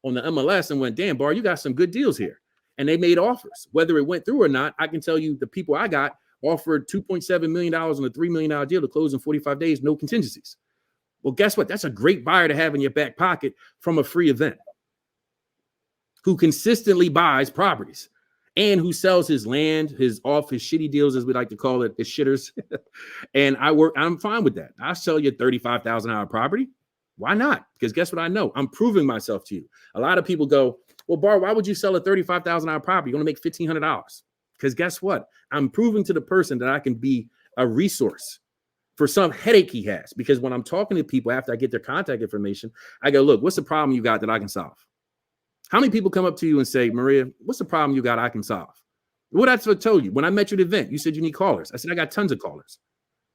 B: the MLS and went, damn, Bar, you got some good deals here. And they made offers. Whether it went through or not, I can tell you the people I got offered $2.7 million on a $3 million deal to close in 45 days, no contingencies. Well, guess what? That's a great buyer to have in your back pocket from a free event who consistently buys properties. and who sells his land, his shitty deals, as we like to call it, his shitters. And I'm fine with that. I'll sell you a $35,000 property. Why not? Because guess what I know? I'm proving myself to you. A lot of people go, well, Bar, why would you sell a $35,000 property? You're going to make $1,500. Because guess what? I'm proving to the person that I can be a resource for some headache he has. Because when I'm talking to people after I get their contact information, I go, look, what's the problem you got that I can solve? How many people come up to you and say, Maria, what's the problem you got I can solve? What I told you when I met you at the event, you said you need callers. I said, I got tons of callers.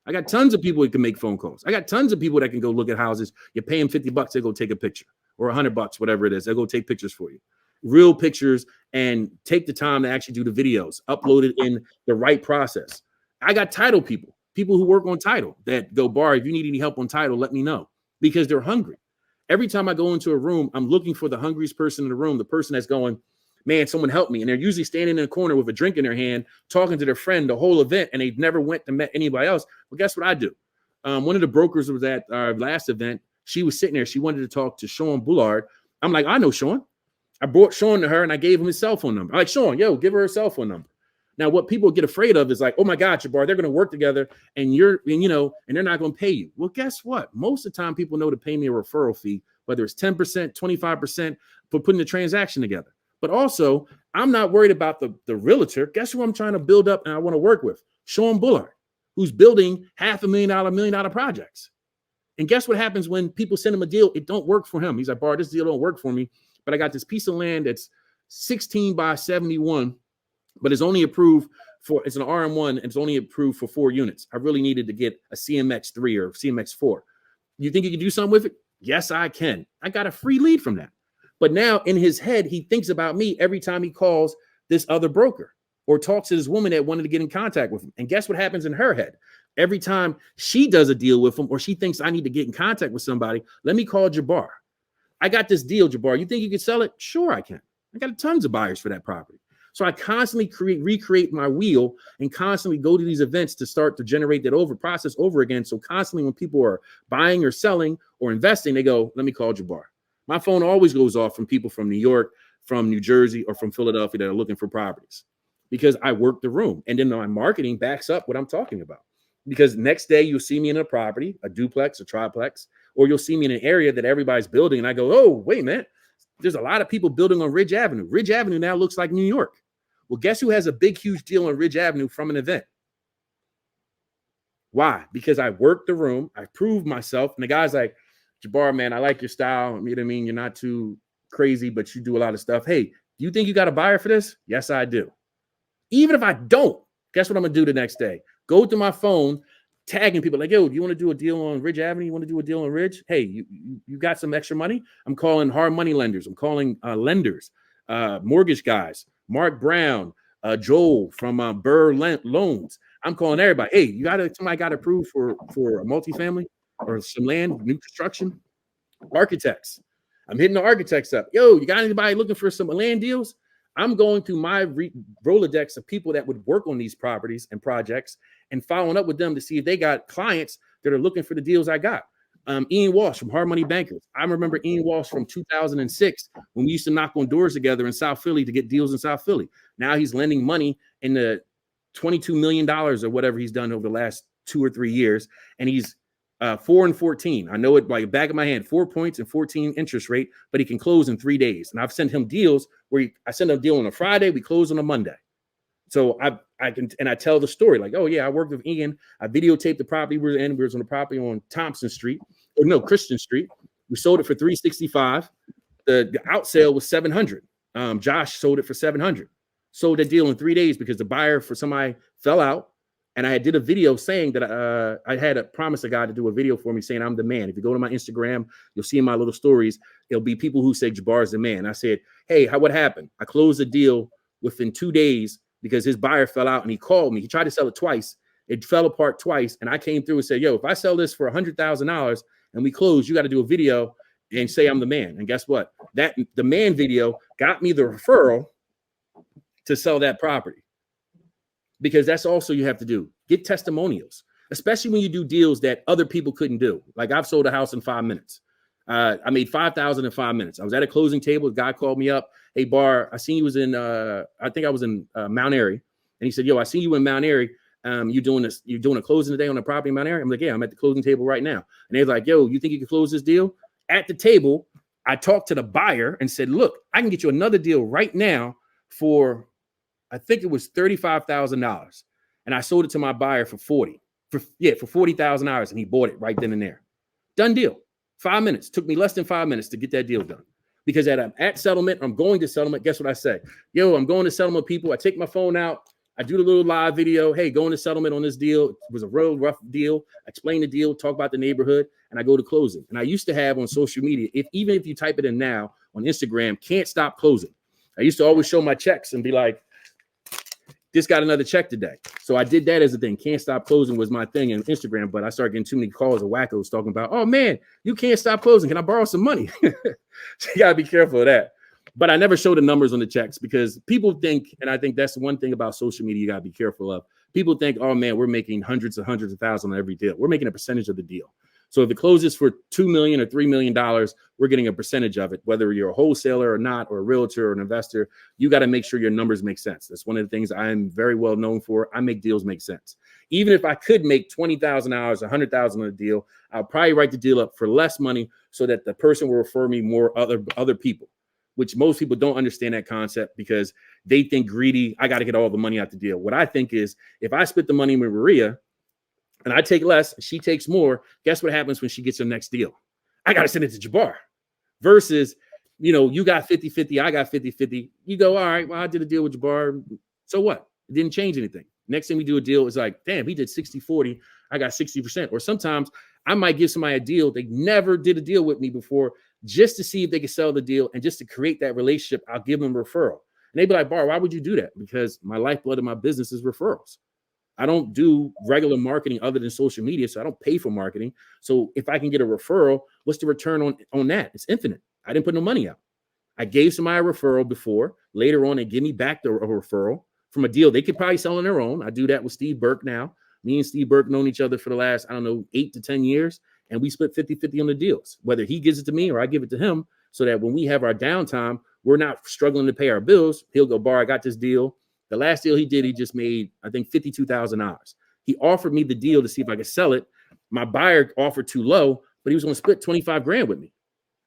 B: I got tons of people that can make phone calls. I got tons of people that can go look at houses. You pay them $50, they go take a picture, or $100, whatever it is. They'll go take pictures for you, real pictures, and take the time to actually do the videos, upload it in the right process. I got title people who work on title that go, Bar, if you need any help on title, let me know, because they're hungry. Every time I go into a room, I'm looking for the hungriest person in the room, the person that's going, man, someone help me. And they're usually standing in a corner with a drink in their hand, talking to their friend the whole event, and they've never went to met anybody else. Well, guess what I do? One of the brokers was at our last event. She was sitting there. She wanted to talk to Sean Bullard. I'm like, I know Sean. I brought Sean to her, and I gave him his cell phone number. I'm like, Sean, yo, give her a cell phone number. Now, what people get afraid of is like, oh my God, Jabbar, they're going to work together, and and they're not going to pay you. Well, guess what? Most of the time, people know to pay me a referral fee, whether it's 10%, 25% for putting the transaction together. But also, I'm not worried about the realtor. Guess who I'm trying to build up and I want to work with? Sean Bullard, who's building $500,000, $1 million projects. And guess what happens when people send him a deal? It don't work for him. He's like, Bar, this deal don't work for me, but I got this piece of land that's 16 by 71, but it's only approved for, it's an RM1, and it's only approved for 4 units. I really needed to get a CMX3 or CMX4. You think you can do something with it? Yes, I can. I got a free lead from that. But now in his head, he thinks about me every time he calls this other broker or talks to this woman that wanted to get in contact with him. And guess what happens in her head? Every time she does a deal with him or she thinks I need to get in contact with somebody, let me call Jabbar. I got this deal, Jabbar. You think you can sell it? Sure, I can. I got tons of buyers for that property. So I constantly recreate my wheel and constantly go to these events to start to generate that process over again. So constantly when people are buying or selling or investing, they go, let me call Jabbar. My phone always goes off from people from New York, from New Jersey, or from Philadelphia that are looking for properties because I work the room. And then my marketing backs up what I'm talking about. Because next day you'll see me in a property, a duplex, a triplex, or you'll see me in an area that everybody's building. And I go, oh, wait a minute. There's a lot of people building on Ridge Avenue. Ridge Avenue now looks like New York. Well, guess who has a big, huge deal on Ridge Avenue from an event? Why? Because I worked the room. I proved myself. And the guy's like, Jabbar, man, I like your style. You know what I mean? You're not too crazy, but you do a lot of stuff. Hey, do you think you got a buyer for this? Yes, I do. Even if I don't, guess what I'm going to do the next day? Go to my phone, tagging people like, yo, do you want to do a deal on Ridge Avenue? You want to do a deal on Ridge? Hey, you got some extra money? I'm calling hard money lenders. I'm calling lenders, mortgage guys, Mark Brown, Joel from Burr Loans. I'm calling everybody. Hey, somebody got approved for a multifamily or some land, new construction? Architects. I'm hitting the architects up. Yo, you got anybody looking for some land deals? I'm going through my Rolodex of people that would work on these properties and projects and following up with them to see if they got clients that are looking for the deals I got. Ian Walsh from Hard Money Bankers. I remember Ian Walsh from 2006 when we used to knock on doors together in South Philly to get deals in South Philly. Now he's lending money in the $22 million or whatever he's done over the last 2 or 3 years. And he's 4 and 14. I know it like the back of my hand, 4 points and 14 interest rate, but he can close in 3 days. And I've sent him deals where I send him a deal on a Friday, we close on a Monday. So I tell the story like, oh yeah, I worked with Ian. I videotaped the property we were in. We were on the property on Christian Street. We sold it for $365. The out sale was $700. Josh sold it for $700. Sold that deal in 3 days because the buyer for somebody fell out. And I did a video saying that I had promised a guy to do a video for me saying I'm the man. If you go to my Instagram, you'll see in my little stories, it'll be people who say Jabbar is the man. I said, hey, what happened? I closed the deal within 2 days because his buyer fell out and he called me. He tried to sell it twice. It fell apart twice. And I came through and said, yo, if I sell this for $100,000 and we close, you got to do a video and say I'm the man. And guess what? The man video got me the referral to sell that property. Because that's also you have to do. Get testimonials, especially when you do deals that other people couldn't do. Like I've sold a house in 5 minutes. I made 5,000 in 5 minutes. I was at a closing table. The guy called me up. Hey, Bar, I seen you was in, I think I was in Mount Airy. And he said, yo, I see you in Mount Airy. You're doing a closing today on the property in Mount Airy? I'm like, yeah, I'm at the closing table right now. And they're like, yo, you think you can close this deal? At the table, I talked to the buyer and said, look, I can get you another deal right now for, I think it was $35,000. And I sold it to my buyer for $40,000. And he bought it right then and there. Done deal. 5 minutes. Took me less than 5 minutes to get that deal done. Because at settlement, I'm going to settlement. Guess what I say? Yo, I'm going to settlement, people. I take my phone out. I do the little live video. Hey, going to settlement on this deal. It was a real rough deal. I explain the deal, talk about the neighborhood, and I go to closing. And I used to have on social media, even if you type it in now on Instagram, can't stop closing. I used to always show my checks and be like, just got another check today. So I did that as a thing. Can't stop closing was my thing on Instagram, but I started getting too many calls of wackos talking about, oh man, you can't stop closing. Can I borrow some money? So you gotta be careful of that. But I never show the numbers on the checks because people think, and I think that's one thing about social media you gotta be careful of. People think, oh man, we're making hundreds of thousands on every deal. We're making a percentage of the deal. So if it closes for $2 million or $3 million, we're getting a percentage of it, whether you're a wholesaler or not, or a realtor or an investor. You got to make sure your numbers make sense. That's one of the things I'm very well known for. I make deals make sense. Even if I could make $20,000, $100,000 on a deal, I'll probably write the deal up for less money so that the person will refer me more other people, which most people don't understand that concept because they think greedy. I got to get all the money out the deal. What I think is if I split the money with Maria, and I take less, she takes more. Guess what happens when she gets her next deal? I got to send it to Jabbar. Versus, you got 50-50, I got 50-50. You go, all right, well, I did a deal with Jabbar. So what? It didn't change anything. Next time we do a deal, it's like, damn, he did 60-40. I got 60%. Or sometimes I might give somebody a deal. They never did a deal with me before just to see if they could sell the deal. And just to create that relationship, I'll give them a referral. And they'd be like, Bar, why would you do that? Because my lifeblood of my business is referrals. I don't do regular marketing other than social media, so I don't pay for marketing. So if I can get a referral, what's the return on that? It's infinite. I didn't put no money out. I gave somebody a referral before. Later on, they give me back a referral from a deal they could probably sell on their own. I do that with Steve Burke now. Me and Steve Burke known each other for the last, 8 to 10 years, and we split 50-50 on the deals, whether he gives it to me or I give it to him, so that when we have our downtime, we're not struggling to pay our bills. He'll go, Bar, I got this deal. The last deal he did, he just made, I think, $52,000. He offered me the deal to see if I could sell it. My buyer offered too low, but he was going to split 25 grand with me.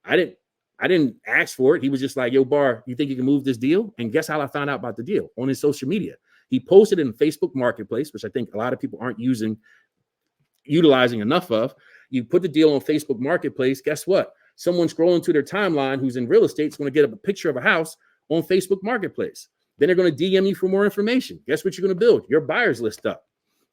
B: I didn't ask for it. He was just like, yo, Bar, you think you can move this deal? And guess how I found out about the deal? On his social media. He posted it in Facebook Marketplace, which I think a lot of people aren't utilizing enough of. You put the deal on Facebook Marketplace. Guess what? Someone scrolling through their timeline who's in real estate is going to get a picture of a house on Facebook Marketplace. Then they're going to DM you for more information. Guess what you're going to build? Your buyers list up.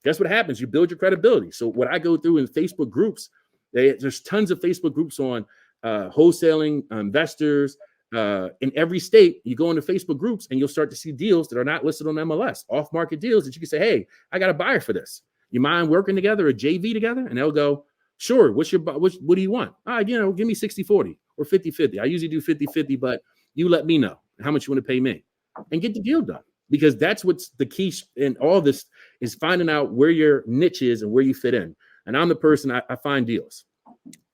B: Guess what happens? You build your credibility. So what I go through in Facebook groups, there's tons of Facebook groups on wholesaling, investors, in every state. You go into Facebook groups and you'll start to see deals that are not listed on MLS, off-market deals that you can say, hey, I got a buyer for this. You mind working together, a JV together? And they'll go, sure. What do you want? Give me 60-40 or 50-50. I usually do 50-50, but you let me know how much you want to pay me. And get the deal done, because that's what's the key in all this is finding out where your niche is and where you fit in. And I'm the person I find deals,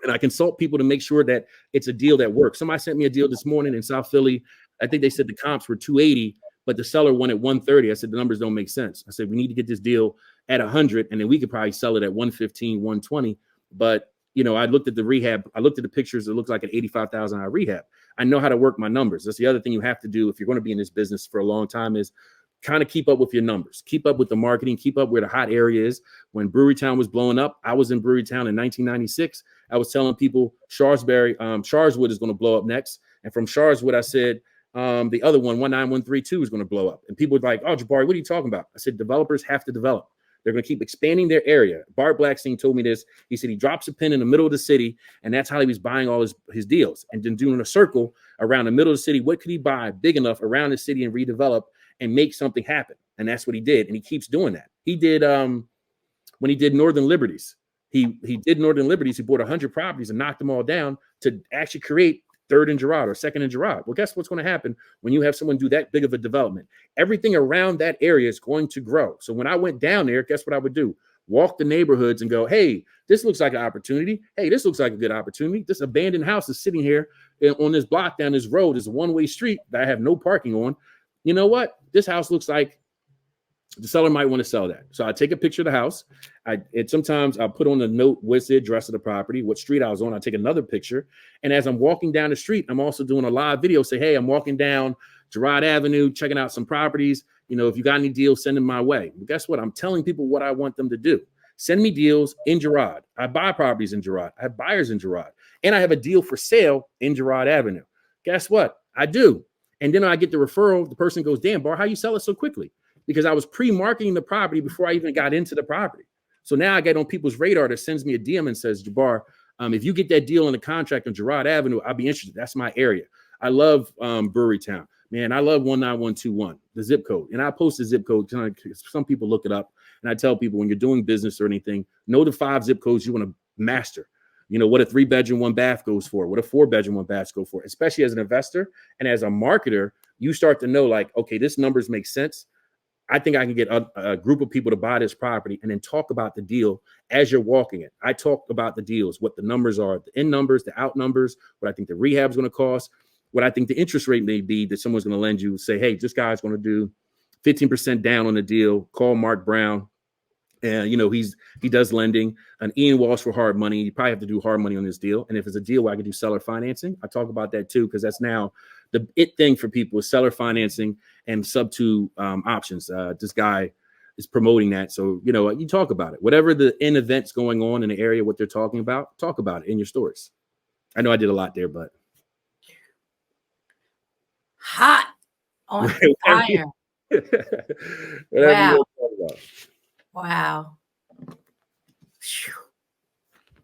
B: and I consult people to make sure that it's a deal that works. Somebody sent me a deal this morning in South Philly. I think they said the comps were 280, but the seller wanted 130. I said the numbers don't make sense. I said we need to get this deal at 100, and then we could probably sell it at 115, 120. But I looked at the rehab. I looked at the pictures. It looks like an $85,000 rehab. I know how to work my numbers. That's the other thing you have to do if you're going to be in this business for a long time is kind of keep up with your numbers, keep up with the marketing, keep up where the hot area is. When Brewerytown was blowing up, I was in Brewerytown in 1996. I was telling people Sharswood is going to blow up next. And from Sharswood, I said, the other one, 19132 is going to blow up. And people were like, oh, Jabbar, what are you talking about? I said, developers have to develop. They're going to keep expanding their area. Bart Blackstein told me this. He said he drops a pin in the middle of the city, and that's how he was buying all his deals. And then doing a circle around the middle of the city, what could he buy big enough around the city and redevelop and make something happen? And that's what he did, and he keeps doing that. He did when he did Northern Liberties. He did Northern Liberties. He bought 100 properties and knocked them all down to actually create third and Girard or second and Girard. Well, guess what's going to happen when you have someone do that big of a development? Everything around that area is going to grow. So when I went down there, guess what I would do? walk the neighborhoods and go, hey, this looks like an opportunity. Hey, this looks like a good opportunity. This abandoned house is sitting here on this block down this road. It's a one-way street that I have no parking on. You know what? This house looks like the seller might want to sell that. So I take a picture of the house. Sometimes I'll put on a note, what's the address of the property, what street I was on. I take another picture. And as I'm walking down the street, I'm also doing a live video. Say, hey, I'm walking down Girard Avenue, checking out some properties. You know, if you got any deals, send them my way. Well, guess what? I'm telling people what I want them to do. Send me deals in Girard. I buy properties in Girard. I have buyers in Girard. And I have a deal for sale in Girard Avenue. Guess what? I do. And then I get the referral. The person goes, damn, Bar, how you sell it so quickly? Because I was pre-marketing the property before I even got into the property. So now I get on people's radar that sends me a DM and says, Jabbar, if you get that deal in the contract on Girard Avenue, I'll be interested. That's my area. I love Brewery Town. Man, I love 19121, the zip code. And I post the zip code. Some people look it up. And I tell people when you're doing business or anything, know the 5 zip codes you want to master. You know, what a 3-bedroom, 1-bath goes for, what a 4-bedroom, 1-bath go for, especially as an investor. And as a marketer, you start to know like, okay, this numbers make sense. I think I can get a group of people to buy this property and then talk about the deal as you're walking it. I talk about the deals, what the numbers are, the in numbers, the out numbers, what I think the rehab is going to cost, what I think the interest rate may be that someone's going to lend you. Say, hey, this guy's going to do 15% down on the deal. Call Mark Brown. And, you know, he does lending. And Ian Walsh for hard money. You probably have to do hard money on this deal. And if it's a deal where I can do seller financing, I talk about that too, because that's now the it thing for people is seller financing and sub-2 options. This guy is promoting that. So, you know, you talk about it. Whatever the in events going on in the area, what they're talking about, talk about it in your stories. I know I did a lot there, but.
A: Hot on fire.
B: Whatever
A: wow. Wow. Whew.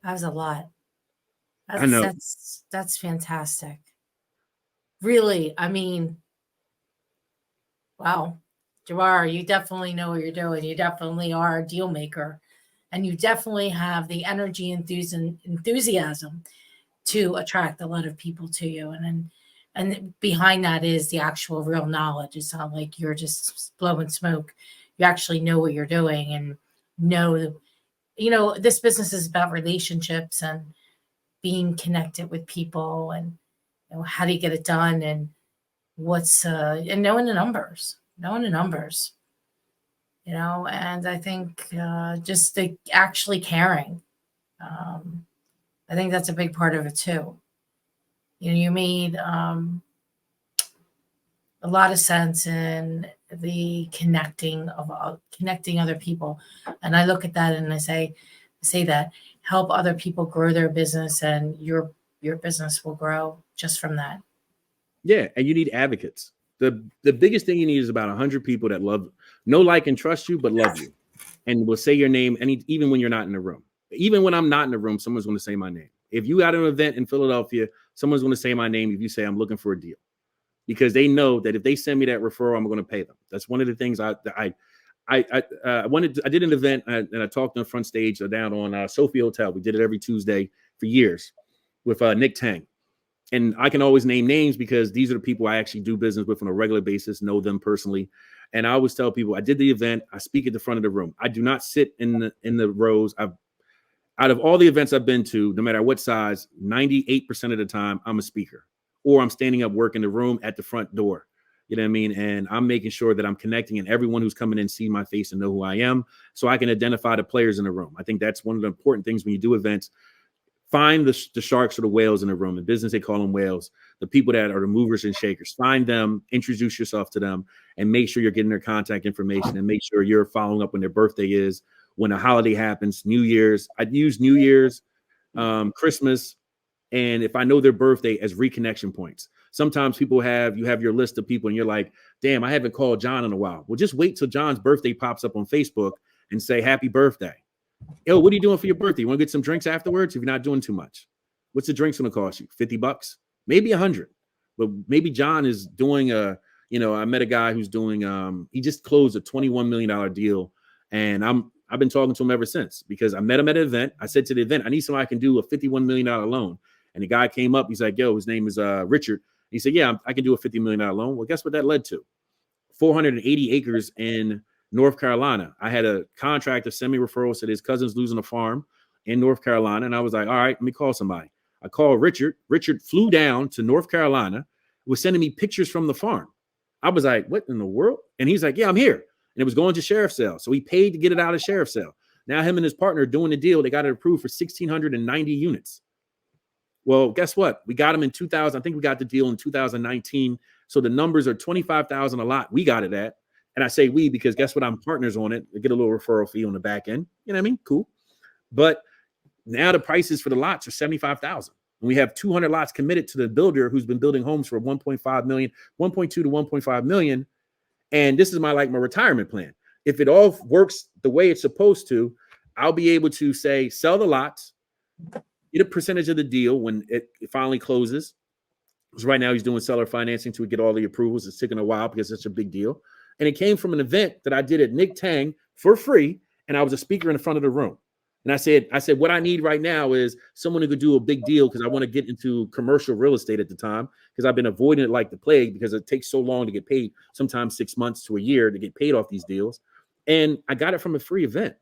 A: That was a lot.
B: I know.
A: That's fantastic. Really, I mean, wow. Jabbar, you definitely know what you're doing. You definitely are a deal maker. And you definitely have the energy, enthusiasm to attract a lot of people to you. And behind that is the actual real knowledge. It's not like you're just blowing smoke. You actually know what you're doing and know, you know, this business is about relationships and being connected with people and, you know, how do you get it done and what's, and knowing the numbers, you know, and I think just the actually caring. I think that's a big part of it too. You know, you made a lot of sense in the connecting other people, and I look at that and I say that help other people grow their business, and your business will grow just from that.
B: Yeah, and you need advocates. The biggest thing you need is about 100 people that know, like, and trust you, but love you, and will say your name even when you're not in the room. Even when I'm not in the room, someone's going to say my name. If you got an event in Philadelphia, someone's going to say my name if you say I'm looking for a deal, because they know that if they send me that referral, I'm going to pay them. That's one of the things I did an event and I talked on the front stage down on Sophie Hotel. We did it every Tuesday for years with Nick Tang. And I can always name names because these are the people I actually do business with on a regular basis, know them personally. And I always tell people I did the event. I speak at the front of the room. I do not sit in the rows. Out of all the events I've been to, no matter what size, 98% of the time, I'm a speaker or I'm standing up working the room at the front door. You know what I mean? And I'm making sure that I'm connecting and everyone who's coming in see my face and know who I am so I can identify the players in the room. I think that's one of the important things when you do events. Find the sharks or the whales in the room. In business, they call them whales. The people that are the movers and shakers. Find them, introduce yourself to them, and make sure you're getting their contact information and make sure you're following up when their birthday is, when a holiday happens, New Year's. I'd use New Year's, Christmas, and if I know their birthday as reconnection points. Sometimes you have your list of people and you're like, damn, I haven't called John in a while. Well, just wait till John's birthday pops up on Facebook and say happy birthday. Yo, what are you doing for your birthday? You want to get some drinks afterwards if you're not doing too much? What's the drinks going to cost you? $50? Maybe 100. But maybe John is doing I met a guy who's doing, he just closed a $21 million deal. And I've been talking to him ever since because I met him at an event. I said to the event, I need somebody I can do a $51 million loan. And the guy came up. He's like, yo, his name is Richard. He said, yeah, I can do a $50 million loan. Well, guess what that led to? 480 acres in North Carolina. I had a contractor send me referrals, said his cousin's losing a farm in North Carolina. And I was like, all right, let me call somebody. I called Richard. Richard flew down to North Carolina, was sending me pictures from the farm. I was like, what in the world? And he's like, yeah, I'm here. And it was going to sheriff's sale. So he paid to get it out of sheriff's sale. Now him and his partner are doing the deal. They got it approved for 1,690 units. Well, guess what? We got them in 2000. I think we got the deal in 2019. So the numbers are 25,000 a lot. We got it at. And I say we because guess what? I'm partners on it. I get a little referral fee on the back end. You know what I mean? Cool. But now the prices for the lots are 75,000. We have 200 lots committed to the builder who's been building homes for 1.5 million, 1.2 to 1.5 million. And this is my retirement plan. If it all works the way it's supposed to, I'll be able to say, sell the lots, get a percentage of the deal when it finally closes. Because right now he's doing seller financing to get all the approvals. It's taking a while because it's a big deal. And it came from an event that I did at Nick Tang for free. And I was a speaker in the front of the room. And I said, what I need right now is someone who could do a big deal because I want to get into commercial real estate at the time because I've been avoiding it like the plague because it takes so long to get paid, sometimes 6 months to a year to get paid off these deals. And I got it from a free event.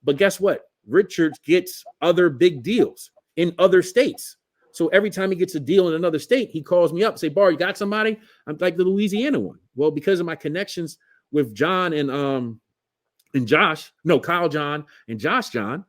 B: But guess what? Richard gets other big deals in other states. So every time he gets a deal in another state, he calls me up and say, Bar, you got somebody? I'm like the Louisiana one. Well, because of my connections with John and Kyle John and Josh John,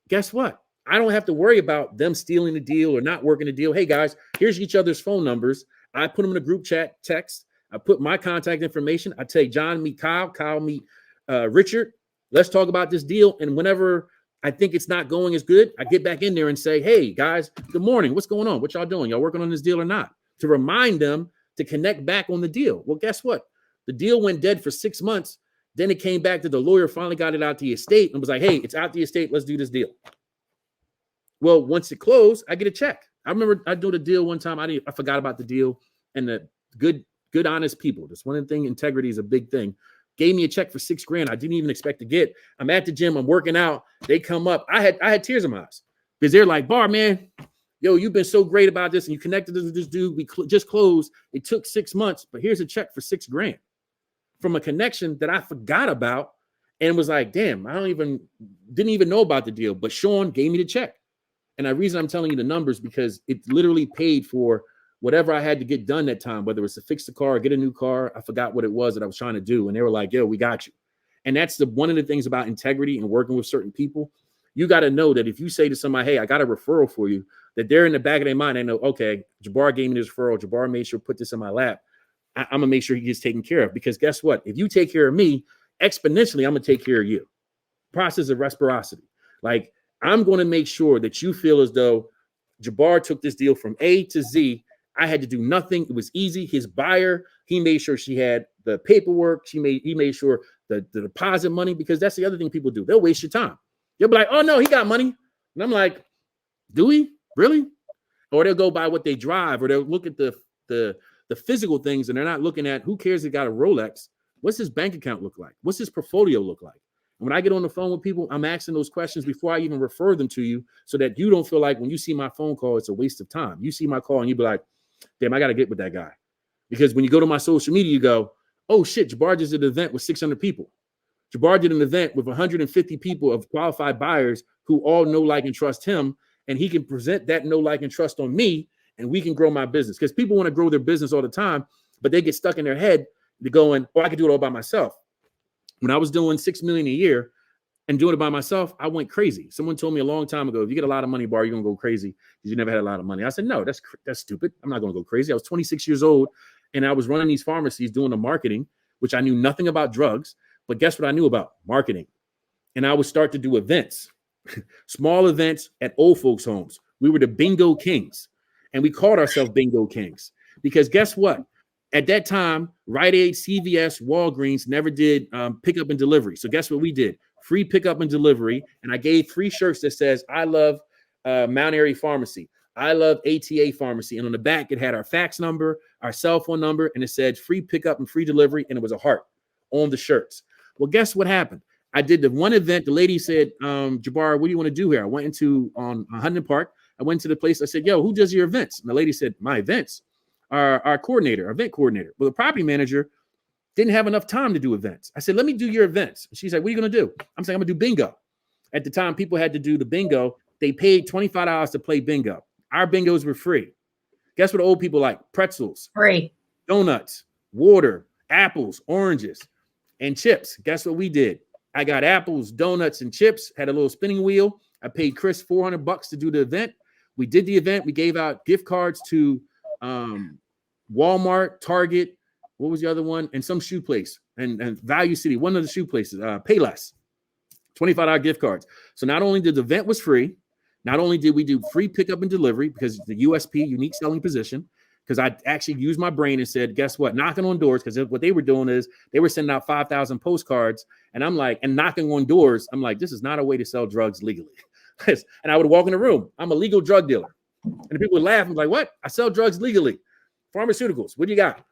B: guess what? I don't have to worry about them stealing the deal or not working the deal. Hey guys, here's each other's phone numbers. I put them in a group chat text. I put my contact information. I tell John, meet Kyle meet Richard. Let's talk about this deal. And whenever I think it's not going as good, I get back in there and say, hey guys, good morning. What's going on? What y'all doing? Y'all working on this deal or not? To remind them to connect back on the deal. Well, guess what? The deal went dead for 6 months. Then it came back to the lawyer finally got it out the estate and was like, hey, it's out the estate. Let's do this deal. Well, once it closed, I get a check. I remember I did a deal one time. I forgot about the deal, and the good, honest people. That's one of the things. Integrity is a big thing. Gave me a check for $6,000. I didn't even expect to get. I'm at the gym. I'm working out. They come up. I had tears in my eyes because they're like, Bar, man, yo, you've been so great about this, and you connected with this dude. We just closed. It took 6 months, but here's a check for $6,000 from a connection that I forgot about, and was like, damn, didn't even know about the deal. But Sean gave me the check. And the reason I'm telling you the numbers because it literally paid for whatever I had to get done that time, whether it's to fix the car or get a new car. I forgot what it was that I was trying to do. And they were like, yo, we got you. And that's one of the things about integrity and working with certain people. You got to know that if you say to somebody, hey, I got a referral for you, that they're in the back of their mind. They know, okay, Jabbar gave me this referral. Jabbar made sure to put this in my lap. I'm going to make sure he gets taken care of. Because guess what? If you take care of me, exponentially, I'm going to take care of you. Process of reciprocity. Like, I'm going to make sure that you feel as though Jabbar took this deal from A to Z. I had to do nothing. It was easy. His buyer, he made sure she had the paperwork. He made sure the deposit money, because that's the other thing people do. They'll waste your time. They'll be like, oh, no, he got money. And I'm like, do we? Really? Or they'll go by what they drive, or they'll look at the physical things, and they're not looking at who cares he got a Rolex. What's his bank account look like? What's his portfolio look like? When I get on the phone with people, I'm asking those questions before I even refer them to you so that you don't feel like when you see my phone call, it's a waste of time. You see my call and you be like, damn, I got to get with that guy. Because when you go to my social media, you go, oh shit, Jabbar just did an event with 600 people. Jabbar did an event with 150 people of qualified buyers who all know, like, and trust him. And he can present that know, like, and trust on me, and we can grow my business. Because people want to grow their business all the time, but they get stuck in their head. They're going, oh, I can do it all by myself. When I was doing $6 million a year and doing it by myself, I went crazy. Someone told me a long time ago, if you get a lot of money, Bar, you're going to go crazy because you never had a lot of money. I said, no, that's stupid. I'm not going to go crazy. I was 26 years old, and I was running these pharmacies doing the marketing, which I knew nothing about drugs. But guess what I knew about? Marketing. And I would start to do events, small events at old folks' homes. We were the Bingo Kings, and we called ourselves Bingo Kings because guess what? At that time, Rite Aid, CVS, Walgreens never did pickup and delivery. So guess what we did? Free pickup and delivery. And I gave 3 shirts that says, I love Mount Airy Pharmacy. I love ATA Pharmacy. And on the back, it had our fax number, our cell phone number, and it said free pickup and free delivery. And it was a heart on the shirts. Well, guess what happened? I did the one event. The lady said, Jabbar, what do you want to do here? I went on Huntington Park. I went to the place. I said, yo, who does your events? And the lady said, my events. Our event coordinator. Well, the property manager Didn't have enough time to do events. I said, let me do your events. She's like, what are you going to do? I'm saying, I'm going to do bingo. At the time, people had to do the bingo. They paid $25 to play bingo. Our bingos were free. Guess what old people like? Pretzels,
A: Free.
B: donuts, water, apples, oranges, and chips. Guess what we did? I got apples, donuts, and chips, had a little spinning wheel. I paid Chris $400 to do the event. We did the event. We gave out gift cards to Walmart, Target, what was the other one? And some shoe place and Value City, one of the shoe places, Payless, $25 gift cards. So not only did the event was free, not only did we do free pickup and delivery because the USP, unique selling position, because I actually used my brain and said, guess what? Knocking on doors, because what they were doing is they were sending out 5,000 postcards. And I'm like, and knocking on doors, I'm like, this is not a way to sell drugs legally. And I would walk in the room. I'm a legal drug dealer. And the people would laugh. I'm like, what? I sell drugs legally. Pharmaceuticals. What do you got?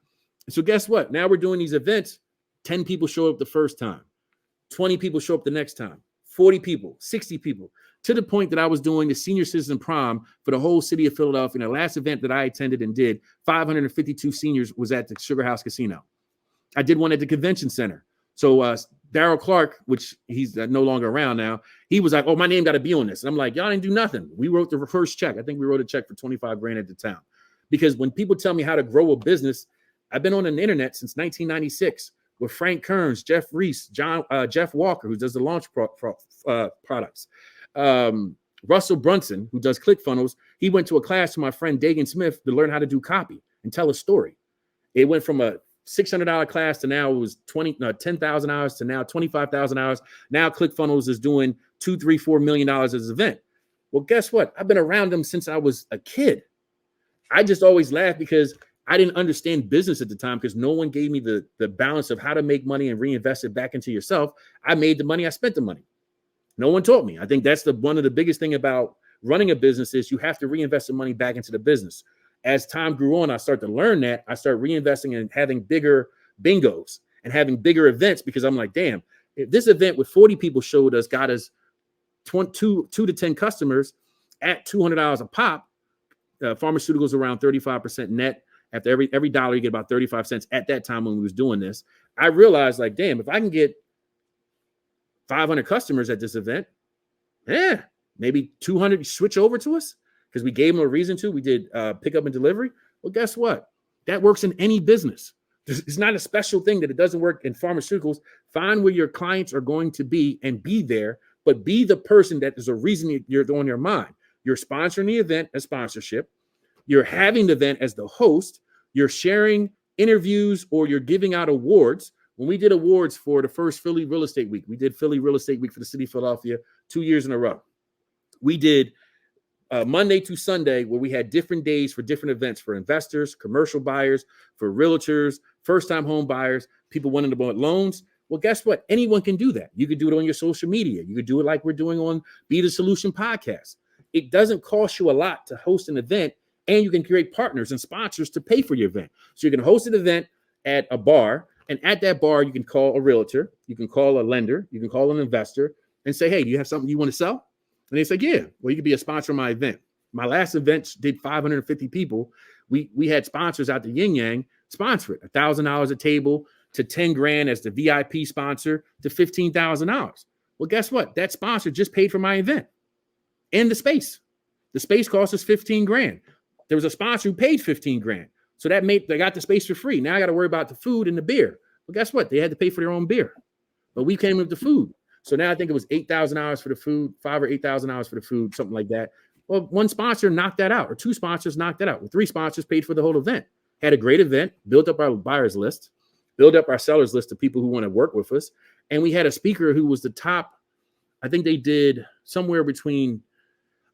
B: So guess what? Now we're doing these events. 10 people show up the first time. 20 people show up the next time. 40 people, 60 people, to the point that I was doing the senior citizen prom for the whole city of Philadelphia. And the last event that I attended and did, 552 seniors was at the Sugar House Casino. I did one at the convention center. So Darryl Clark, which he's no longer around now, he was like, oh, my name got to be on this. And I'm like, y'all didn't do nothing. We wrote the first check. I think we wrote a check for 25 grand at the time. Because when people tell me how to grow a business, I've been on the internet since 1996 with Frank Kearns, Jeff Reese, Jeff Walker, who does the launch products. Russell Brunson, who does ClickFunnels, he went to a class to my friend Dagan Smith to learn how to do copy and tell a story. It went from a $600 class to now it was 10,000 hours to now 25,000 hours. Now ClickFunnels is doing $2, $3, $4 million as an event. Well, guess what? I've been around them since I was a kid. I just always laugh because I didn't understand business at the time because no one gave me the balance of how to make money and reinvest it back into yourself. I made the money. I spent the money. No one taught me. I think that's one of the biggest thing about running a business is you have to reinvest the money back into the business. As time grew on, I started to learn that. I started reinvesting and having bigger bingos and having bigger events because I'm like, damn, if this event with 40 people showed us, got us 2 to 10 customers at $200 a pop, pharmaceuticals around 35% net. After every dollar, you get about 35 cents at that time when we was doing this. I realized like, damn, if I can get 500 customers at this event, maybe 200 switch over to us because we gave them a reason to. We did pickup and delivery. Well, guess what? That works in any business. It's not a special thing that it doesn't work in pharmaceuticals. Find where your clients are going to be and be there, but be the person that is a reason you're on your mind. You're sponsoring the event as sponsorship. You're having the event as the host. You're sharing interviews or you're giving out awards. When we did awards for the first Philly Real Estate Week, we did Philly Real Estate Week for the city of Philadelphia 2 years in a row. We did Monday to Sunday where we had different days for different events for investors, commercial buyers, for realtors, first-time home buyers, people wanting to buy loans. Well, guess what? Anyone can do that. You could do it on your social media. You could do it like we're doing on Be the Solution podcast. It doesn't cost you a lot to host an event, and you can create partners and sponsors to pay for your event. So you can host an event at a bar, and at that bar, you can call a realtor, you can call a lender, you can call an investor and say, hey, do you have something you want to sell? And they say, yeah, well, you could be a sponsor of my event. My last event did 550 people. We had sponsors out to Yin Yang sponsor it, $1,000 a table to 10 grand as the VIP sponsor to $15,000. Well, guess what? That sponsor just paid for my event and the space. The space cost us 15 grand. There was a sponsor who paid 15 grand. So they got the space for free. Now I got to worry about the food and the beer. Well, guess what? They had to pay for their own beer, but we came with the food. So now I think it was $8,000 for the food, $5,000 or $8,000 for the food, something like that. Well, one sponsor knocked that out, or two sponsors knocked that out. Well, three sponsors paid for the whole event. Had a great event, built up our buyers list, built up our sellers list of people who want to work with us. And we had a speaker who was the top. I think they did somewhere between,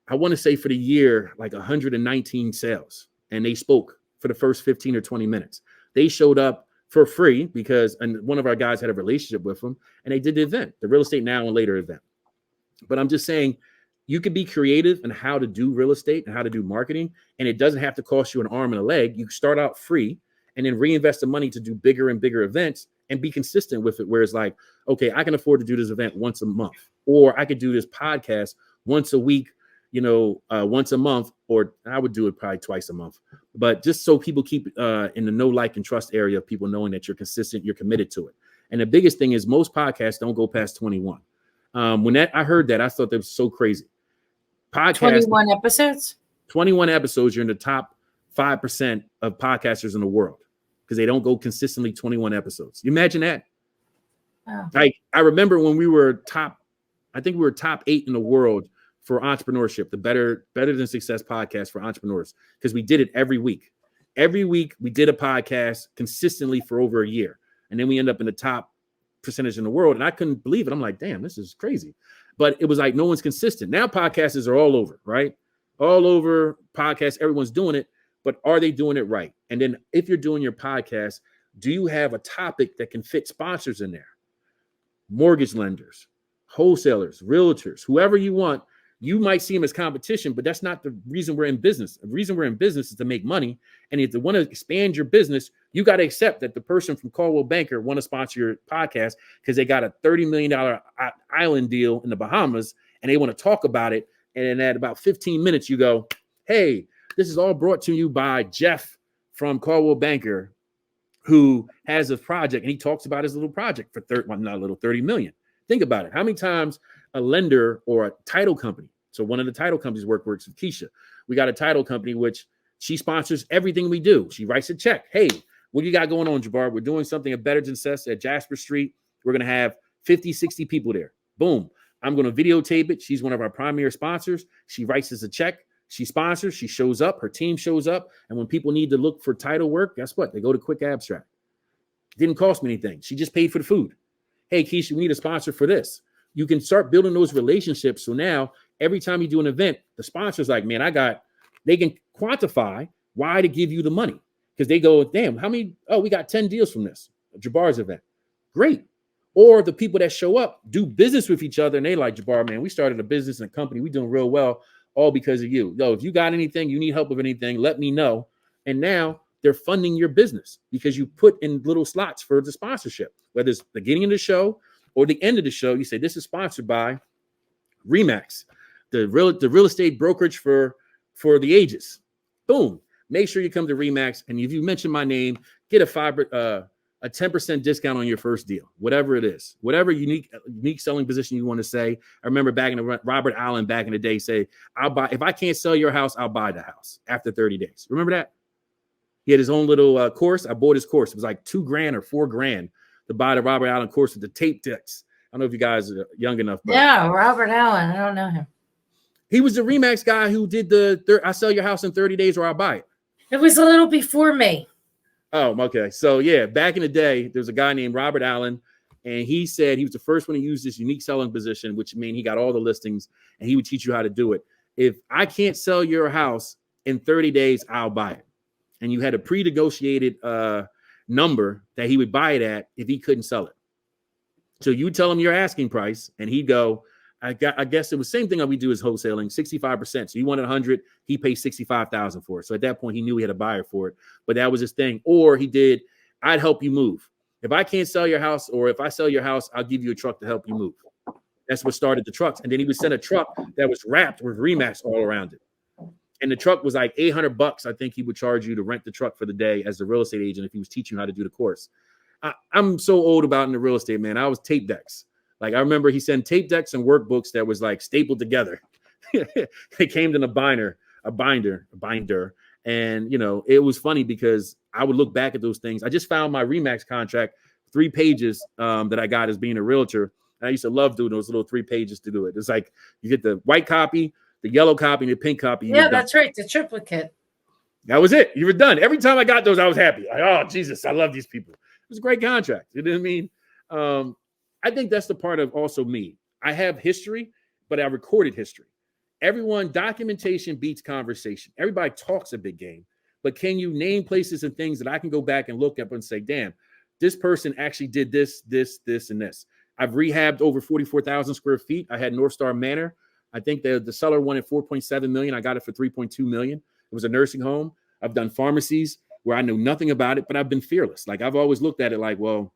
B: I want to say for the year, like 119 sales. And they spoke for the first 15 or 20 minutes. They showed up for free because one of our guys had a relationship with them, and they did the event, the Real Estate Now and Later event. But I'm just saying, you can be creative in how to do real estate and how to do marketing, and it doesn't have to cost you an arm and a leg. You start out free and then reinvest the money to do bigger and bigger events and be consistent with it, where it's like, okay, I can afford to do this event once a month, or I could do this podcast once a week once a month, or I would do it probably twice a month, but just so people keep in the know, like, and trust area of people knowing that you're consistent, you're committed to it. And the biggest thing is most podcasts don't go past 21. When I heard that, I thought that was so crazy. Podcast
A: 21 episodes.
B: 21 episodes, you're in the top 5% of podcasters in the world because they don't go consistently 21 episodes. You imagine that?
A: Oh.
B: Like, I remember when we were top 8 in the world for entrepreneurship, the Better Than Success podcast for entrepreneurs, because we did it every week. Every week we did a podcast consistently for over a year. And then we end up in the top percentage in the world. And I couldn't believe it. I'm like, damn, this is crazy. But it was like, no one's consistent. Now podcasters are all over, right? All over podcasts. Everyone's doing it, but are they doing it right? And then if you're doing your podcast, do you have a topic that can fit sponsors in there? Mortgage lenders, wholesalers, realtors, whoever you want. You might see them as competition, but that's not the reason we're in business. The reason we're in business is to make money. And if you want to expand your business, you got to accept that the person from Coldwell Banker want to sponsor your podcast because they got a $30 million island deal in the Bahamas and they want to talk about it. And at about 15 minutes, you go, hey, this is all brought to you by Jeff from Coldwell Banker, who has a project, and he talks about his little project for 30 million. Think about it. How many times a lender or a title company, so one of the title companies works with Keisha. We got a title company, which she sponsors everything we do. She writes a check. Hey, what you got going on, Jabbar? We're doing something at Better Than Success at Jasper Street. We're going to have 50, 60 people there. Boom. I'm going to videotape it. She's one of our primary sponsors. She writes us a check. She sponsors. She shows up. Her team shows up. And when people need to look for title work, guess what? They go to Quick Abstract. Didn't cost me anything. She just paid for the food. Hey, Keisha, we need a sponsor for this. You can start building those relationships. So now every time you do an event, the sponsor's like, man, they can quantify why to give you the money. Because they go, damn, how many? Oh, we got 10 deals from this Jabbar's event. Great. Or the people that show up do business with each other and they like, Jabbar, man, we started a business and a company. We doing real well, all because of you. Yo, if you got anything, you need help with anything, let me know. And now they're funding your business because you put in little slots for the sponsorship, whether it's the beginning of the show or the end of the show. You say, this is sponsored by Remax, the real estate brokerage for the ages. Boom. Make sure you come to Remax. And if you mention my name, get a 10% discount on your first deal, whatever it is, whatever unique selling position you want to say. I remember back in the Robert Allen back in the day say, if I can't sell your house, I'll buy the house after 30 days. Remember that? He had his own little course. I bought his course. It was like $2,000 or $4,000 to buy the Robert Allen course with the tape decks. I don't know if you guys are young enough. But
A: yeah, Robert Allen. I don't know him.
B: He was the Remax guy who did I sell your house in 30 days or I'll buy it.
A: It was a little before me.
B: Oh, okay. So yeah, back in the day, there's a guy named Robert Allen, and he said he was the first one to use this unique selling position, which means he got all the listings and he would teach you how to do it. If I can't sell your house in 30 days, I'll buy it. And you had a pre-negotiated number that he would buy it at if he couldn't sell it. So you tell him your asking price, and he'd go, I guess it was the same thing that we do as wholesaling, 65%. So you wanted 100, he paid 65,000 for it. So at that point, he knew he had a buyer for it, but that was his thing. Or he did, I'd help you move. If I can't sell your house, or if I sell your house, I'll give you a truck to help you move. That's what started the trucks. And then he would send a truck that was wrapped with Remax all around it. And the truck was like $800. I think he would charge you to rent the truck for the day as the real estate agent if he was teaching you how to do the course. I'm so old about in the real estate, man. I was tape decks. Like I remember he sent tape decks and workbooks that was like stapled together. They came in a binder. And, it was funny because I would look back at those things. I just found my Remax contract, 3 pages that I got as being a realtor. And I used to love doing those little 3 pages to do it. It's like you get the white copy, the yellow copy, and the pink copy.
A: Yeah, that's right. The triplicate.
B: That was it. You were done. Every time I got those, I was happy. Like, oh, Jesus, I love these people. It was a great contract. You know what I mean? I think that's the part of also me. I have history, but I recorded history. Documentation beats conversation. Everybody talks a big game, but can you name places and things that I can go back and look up and say, damn, this person actually did this, and this. I've rehabbed over 44,000 square feet. I had North Star Manor. I think the seller wanted $4.7 million. I got it for $3.2 million. It was a nursing home. I've done pharmacies where I know nothing about it, but I've been fearless. Like I've always looked at it like, well,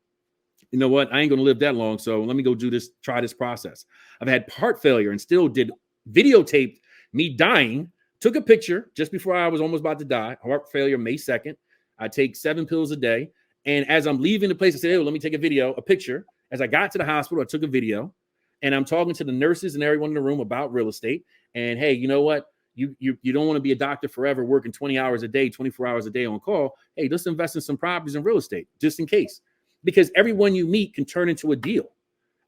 B: you know what? I ain't going to live that long. So let me go try this process. I've had heart failure and still did videotaped me dying, took a picture just before I was almost about to die, heart failure, May 2nd. I take 7 pills a day. And as I'm leaving the place, I said, hey, let me take a picture. As I got to the hospital, I took a video, and I'm talking to the nurses and everyone in the room about real estate. And hey, you know what? You don't want to be a doctor forever, working 20 hours a day, 24 hours a day on call. Hey, let's invest in some properties in real estate, just in case. Because everyone you meet can turn into a deal.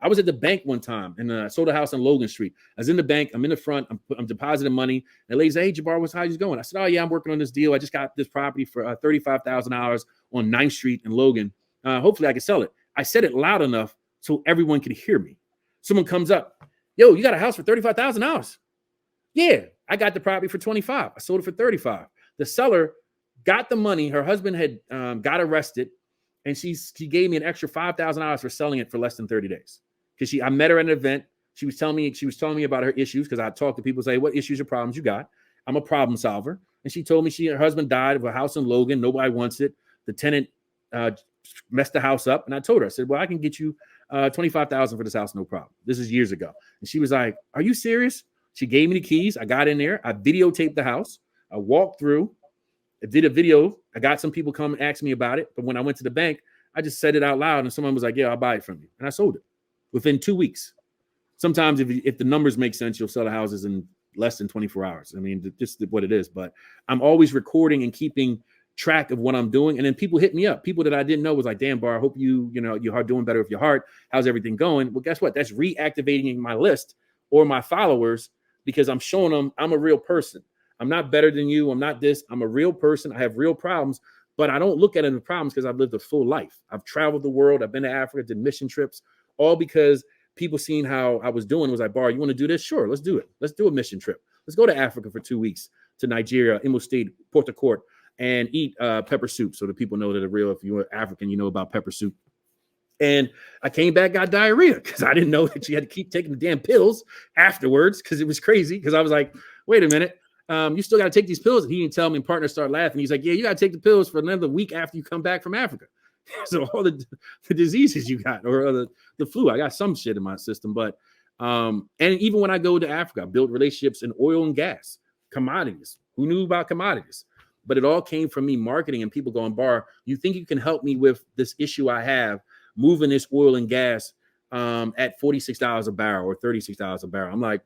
B: I was at the bank one time and I sold a house on Logan Street. I was in the bank. I'm in the front. I'm depositing money. And the lady said, hey, Jabbar, how's it going? I said, oh, yeah, I'm working on this deal. I just got this property for $35,000 on 9th Street in Logan. Hopefully I can sell it. I said it loud enough so everyone could hear me. Someone comes up, yo, you got a house for $35,000? Yeah, I got the property for 25. I sold it for 35. The seller got the money. Her husband had got arrested, and she gave me an extra $5,000 for selling it for less than 30 days. Because I met her at an event. She was telling me about her issues, because I talk to people, say, what issues or problems you got? I'm a problem solver. And she told me her husband died of a house in Logan. Nobody wants it. The tenant messed the house up. And I told her, I said, well, I can get you $25,000 for this house, no problem. This is years ago. And she was like, are you serious? She gave me the keys. I got in there. I videotaped the house. I walked through. I did a video. I got some people come and ask me about it. But when I went to the bank, I just said it out loud, and someone was like, yeah, I'll buy it from you. And I sold it within 2 weeks. Sometimes if the numbers make sense, you'll sell the houses in less than 24 hours. I mean, just what it is. But I'm always recording and keeping track of what I'm doing. And then people hit me up. People that I didn't know was like, damn, Bar, I hope you're doing better with your heart. How's everything going? Well, guess what? That's reactivating my list or my followers, because I'm showing them I'm a real person. I'm not better than you. I'm not this. I'm a real person. I have real problems, but I don't look at them as problems because I've lived a full life. I've traveled the world. I've been to Africa, did mission trips, all because people seen how I was doing. Was like, Bar, you want to do this? Sure, let's do it. Let's do a mission trip. Let's go to Africa for 2 weeks, to Nigeria, Imo State, Port Harcourt, and eat pepper soup. So the people know that are real. If you're African, you know about pepper soup. And I came back, got diarrhea, because I didn't know that you had to keep taking the damn pills afterwards, because it was crazy. Because I was like, wait a minute, you still got to take these pills. And he didn't tell me, and partner started laughing. He's like, yeah, you got to take the pills for another week after you come back from Africa. So all the diseases you got, or the flu, I got some shit in my system. But and even when I go to Africa, I built relationships in oil and gas, commodities. Who knew about commodities? But it all came from me marketing and people going, Bar, you think you can help me with this issue I have, moving this oil and gas at $46 a barrel or $36 a barrel? I'm like,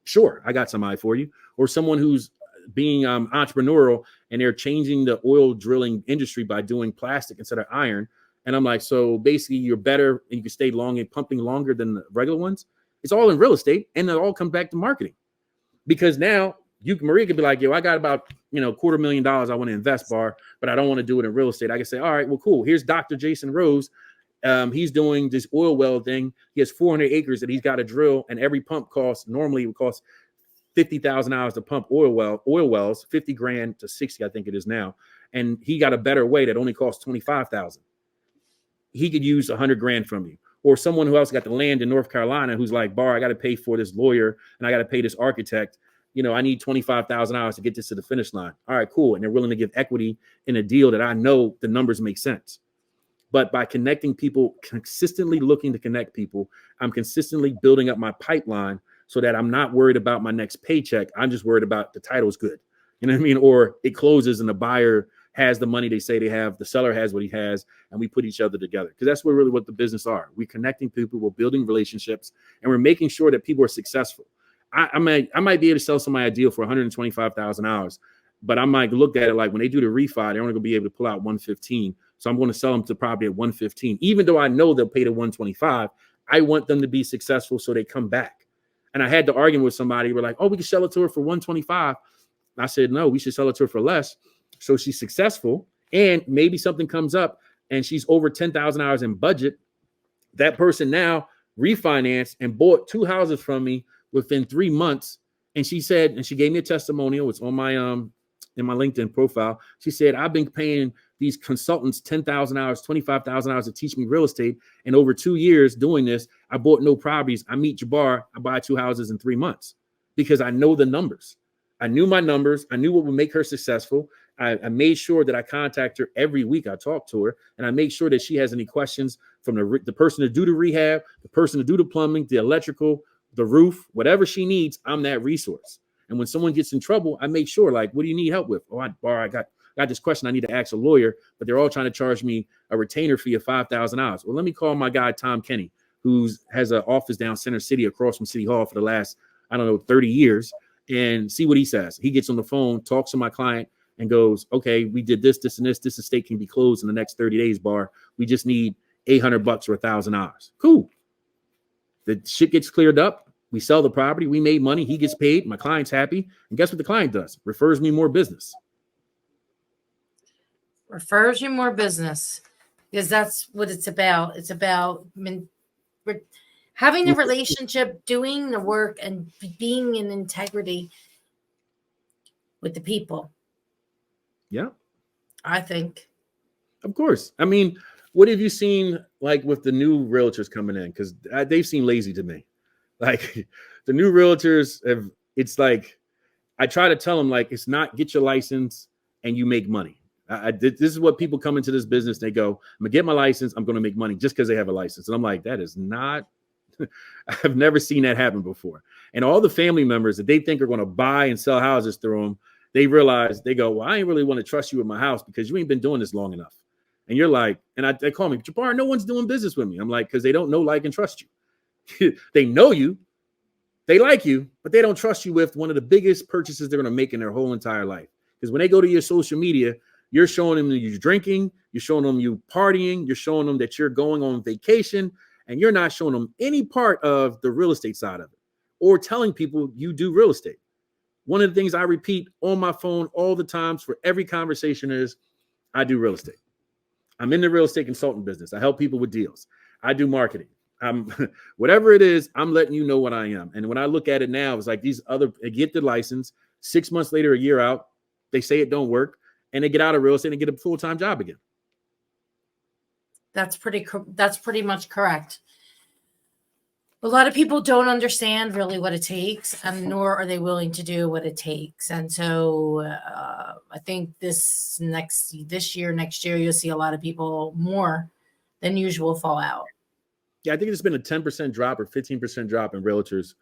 B: sure, I got somebody for you. Or someone who's being entrepreneurial and they're changing the oil drilling industry by doing plastic instead of iron. And I'm like, so basically you're better and you can stay long and pumping longer than the regular ones. It's all in real estate, and it all comes back to marketing. Because now Maria could be like, yo, I got about $250,000 I want to invest, Bar, but I don't want to do it in real estate. I can say, all right, well, cool. Here's Dr. Jason Rose. He's doing this oil well thing. He has 400 acres that he's got to drill, and every pump normally would cost $50,000 to pump oil wells, 50 grand to 60, I think it is now. And he got a better way that only costs 25,000. He could use 100 grand from you. Or someone who else got the land in North Carolina who's like, Bar, I got to pay for this lawyer and I got to pay this architect. I need $25,000 to get this to the finish line. All right, cool. And they're willing to give equity in a deal that I know the numbers make sense. But by connecting people, consistently looking to connect people, I'm consistently building up my pipeline so that I'm not worried about my next paycheck. I'm just worried about the title's good. You know what I mean? Or it closes and the buyer has the money they say they have, the seller has what he has, and we put each other together. Because that's really what the business are. We're connecting people, we're building relationships, and we're making sure that people are successful. I might be able to sell somebody a deal for $125,000, but I might look at it like when they do the refi, they're only going to be able to pull out 115. So I'm going to sell them to probably at 115. Even though I know they'll pay the 125, I want them to be successful so they come back. And I had to argue with somebody. We're like, oh, we can sell it to her for 125. I said, no, we should sell it to her for less. So she's successful, and maybe something comes up and she's over $10,000 in budget. That person now refinanced and bought 2 houses from me within 3 months. And she said, and she gave me a testimonial. It's on my in my LinkedIn profile. She said, I've been paying these consultants $10,000, $25,000 to teach me real estate. And over 2 years doing this, I bought no properties. I meet Jabbar. I buy 2 houses in 3 months because I know the numbers. I knew my numbers. I knew what would make her successful. I made sure that I contact her every week. I talk to her, and I make sure that she has any questions from the person to do the rehab, the person to do the plumbing, the electrical, the roof, whatever she needs. I'm that resource. And when someone gets in trouble, I make sure, like, what do you need help with? Oh, I got this question I need to ask a lawyer, but they're all trying to charge me a retainer fee of $5,000. Well, let me call my guy, Tom Kenny, who has an office down Center City across from City Hall for the last, 30 years, and see what he says. He gets on the phone, talks to my client, and goes, okay, we did this, this, and this. This estate can be closed in the next 30 days, Bar. We just need $800 or $1,000. Cool. The shit gets cleared up. We sell the property. We made money. He gets paid. My client's happy. And guess what the client does? Refers me more business.
A: Refers you more business, because that's what it's about. It's about having a relationship, doing the work, and being in integrity with the people.
B: Yeah.
A: I think.
B: Of course. I mean, what have you seen, like, with the new realtors coming in? Because they've seemed lazy to me. Like, the new realtors have, it's like, I try to tell them, like, it's not get your license and you make money. This is what people come into this business. They go, I'm gonna get my license. I'm going to make money just because they have a license. And I'm like, that is not, I've never seen that happen before. And all the family members that they think are going to buy and sell houses through them, they realize, they go, well, I ain't really want to trust you with my house because you ain't been doing this long enough. And you're like, and they call me, Jabbar, no one's doing business with me. I'm like, because they don't know, like, and trust you. They know you, they like you, but they don't trust you with one of the biggest purchases they're going to make in their whole entire life. Because when they go to your social media, you're showing them that you're drinking, you're showing them you partying, you're showing them that you're going on vacation, and you're not showing them any part of the real estate side of it or telling people you do real estate. One of the things I repeat on my phone all the times for every conversation is, I do real estate. I'm in the real estate consultant business. I help people with deals. I do marketing. Whatever it is, I'm letting you know what I am. And when I look at it now, it's like these they get the license, 6 months later, a year out, they say it don't work, and they get out of real estate and get a full-time job again.
A: That's pretty much correct. A lot of people don't understand really what it takes, and nor are they willing to do what it takes. And so I think next year, you'll see a lot of people more than usual fall out.
B: Yeah, I think it's been a 10% drop or 15% drop in realtors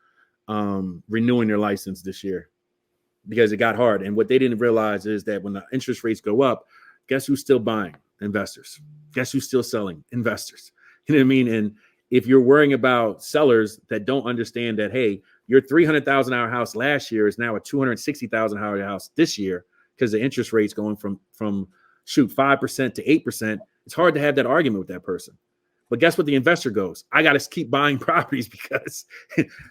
B: renewing their license this year because it got hard. And what they didn't realize is that when the interest rates go up, guess who's still buying? Investors. Guess who's still selling? Investors. You know what I mean? And if you're worrying about sellers that don't understand that, hey, your $300,000 house last year is now a $260,000 house this year because the interest rate's going from 5% to 8%. It's hard to have that argument with that person. But guess what? The investor goes, I got to keep buying properties because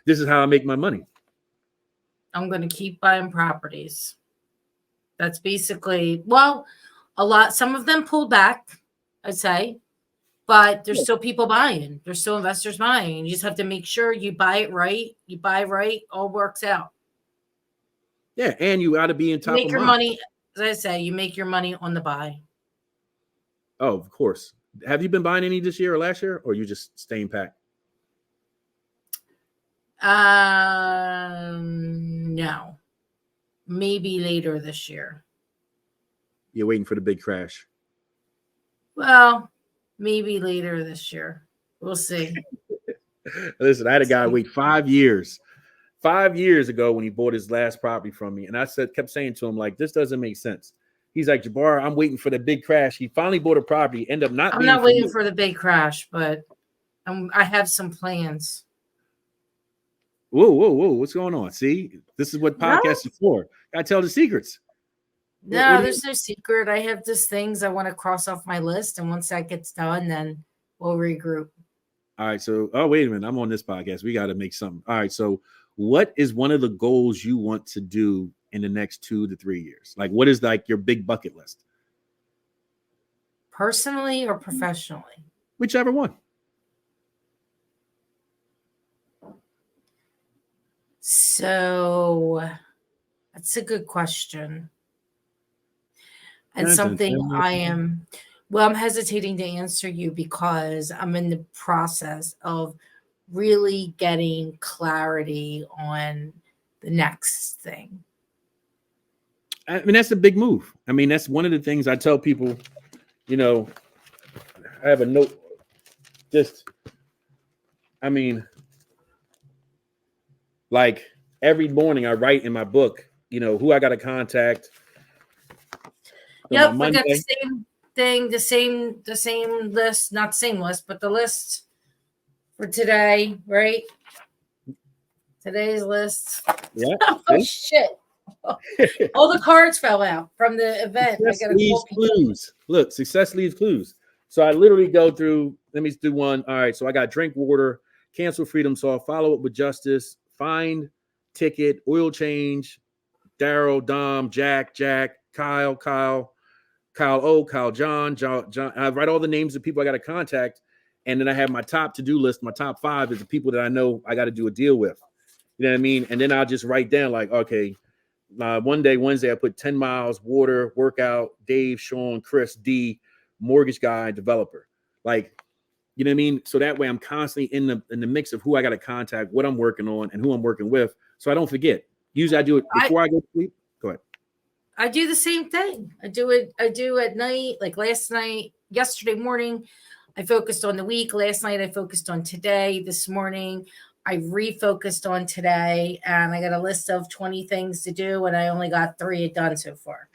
B: this is how I make my money.
A: I'm going to keep buying properties. That's basically, some of them pulled back, I'd say, but there's still people buying. There's still investors buying. You just have to make sure you buy it right. You buy right, all works out.
B: Yeah, and you got to be in top of mind.
A: Make your money, as I say, you make your money on the buy.
B: Oh, of course. Have you been buying any this year or last year, or are you just staying packed?
A: No. Maybe later this year.
B: You're waiting for the big crash.
A: Well, maybe later this year. We'll see.
B: Listen, I had a guy wait 5 years. 5 years ago when he bought his last property from me. And I kept saying to him, like, this doesn't make sense. He's like, Jabbar, I'm waiting for the big crash. He finally bought a property, end up not.
A: I'm not waiting for the big crash, but I have some plans.
B: Whoa. What's going on? See, this is what podcasts are for. Gotta tell the secrets.
A: No, there's no secret. I have just things I want to cross off my list. And once that gets done, then we'll regroup.
B: All right. So, wait a minute. I'm on this podcast. We got to make something. All right. So what is one of the goals you want to do in the next 2 to 3 years? Like, what is like your big bucket list?
A: Personally or professionally?
B: Whichever one.
A: So that's a good question. And something I'm hesitating to answer you because I'm in the process of really getting clarity on the next thing.
B: I mean, that's a big move. I mean, that's one of the things I tell people, I have a note. Like every morning I write in my book, who I got to contact. So my
A: Yep, I got the
B: Monday,
A: same thing, the same list, not same list, but the list for today, right? Today's list.
B: yeah,
A: Oh shit. All the cards fell out from the event. I
B: success
A: gotta
B: leaves
A: call people.
B: clues. Look, success leaves clues. So I literally go through, let me do one. All right, so I got drink water, cancel freedom soft, follow up with justice, find ticket, oil change, Daryl, Dom, Jack, Kyle, Kyle, John. I write all the names of people I got to contact. And then I have my top to-do list. My top 5 is the people that I know I got to do a deal with. You know what I mean? And then I'll just write down like, okay, Wednesday, I put 10 miles, water, workout, Dave, Sean, Chris, D, mortgage guy, developer. Like, you know what I mean? So that way I'm constantly in the mix of who I got to contact, what I'm working on, and who I'm working with. So I don't forget. Usually I do it before I go to sleep. Go ahead.
A: I do the same thing. I do at night, like last night, yesterday morning, I focused on the week. Last night I focused on today. This morning I refocused on today, and I got a list of 20 things to do, and I only got 3 done so far.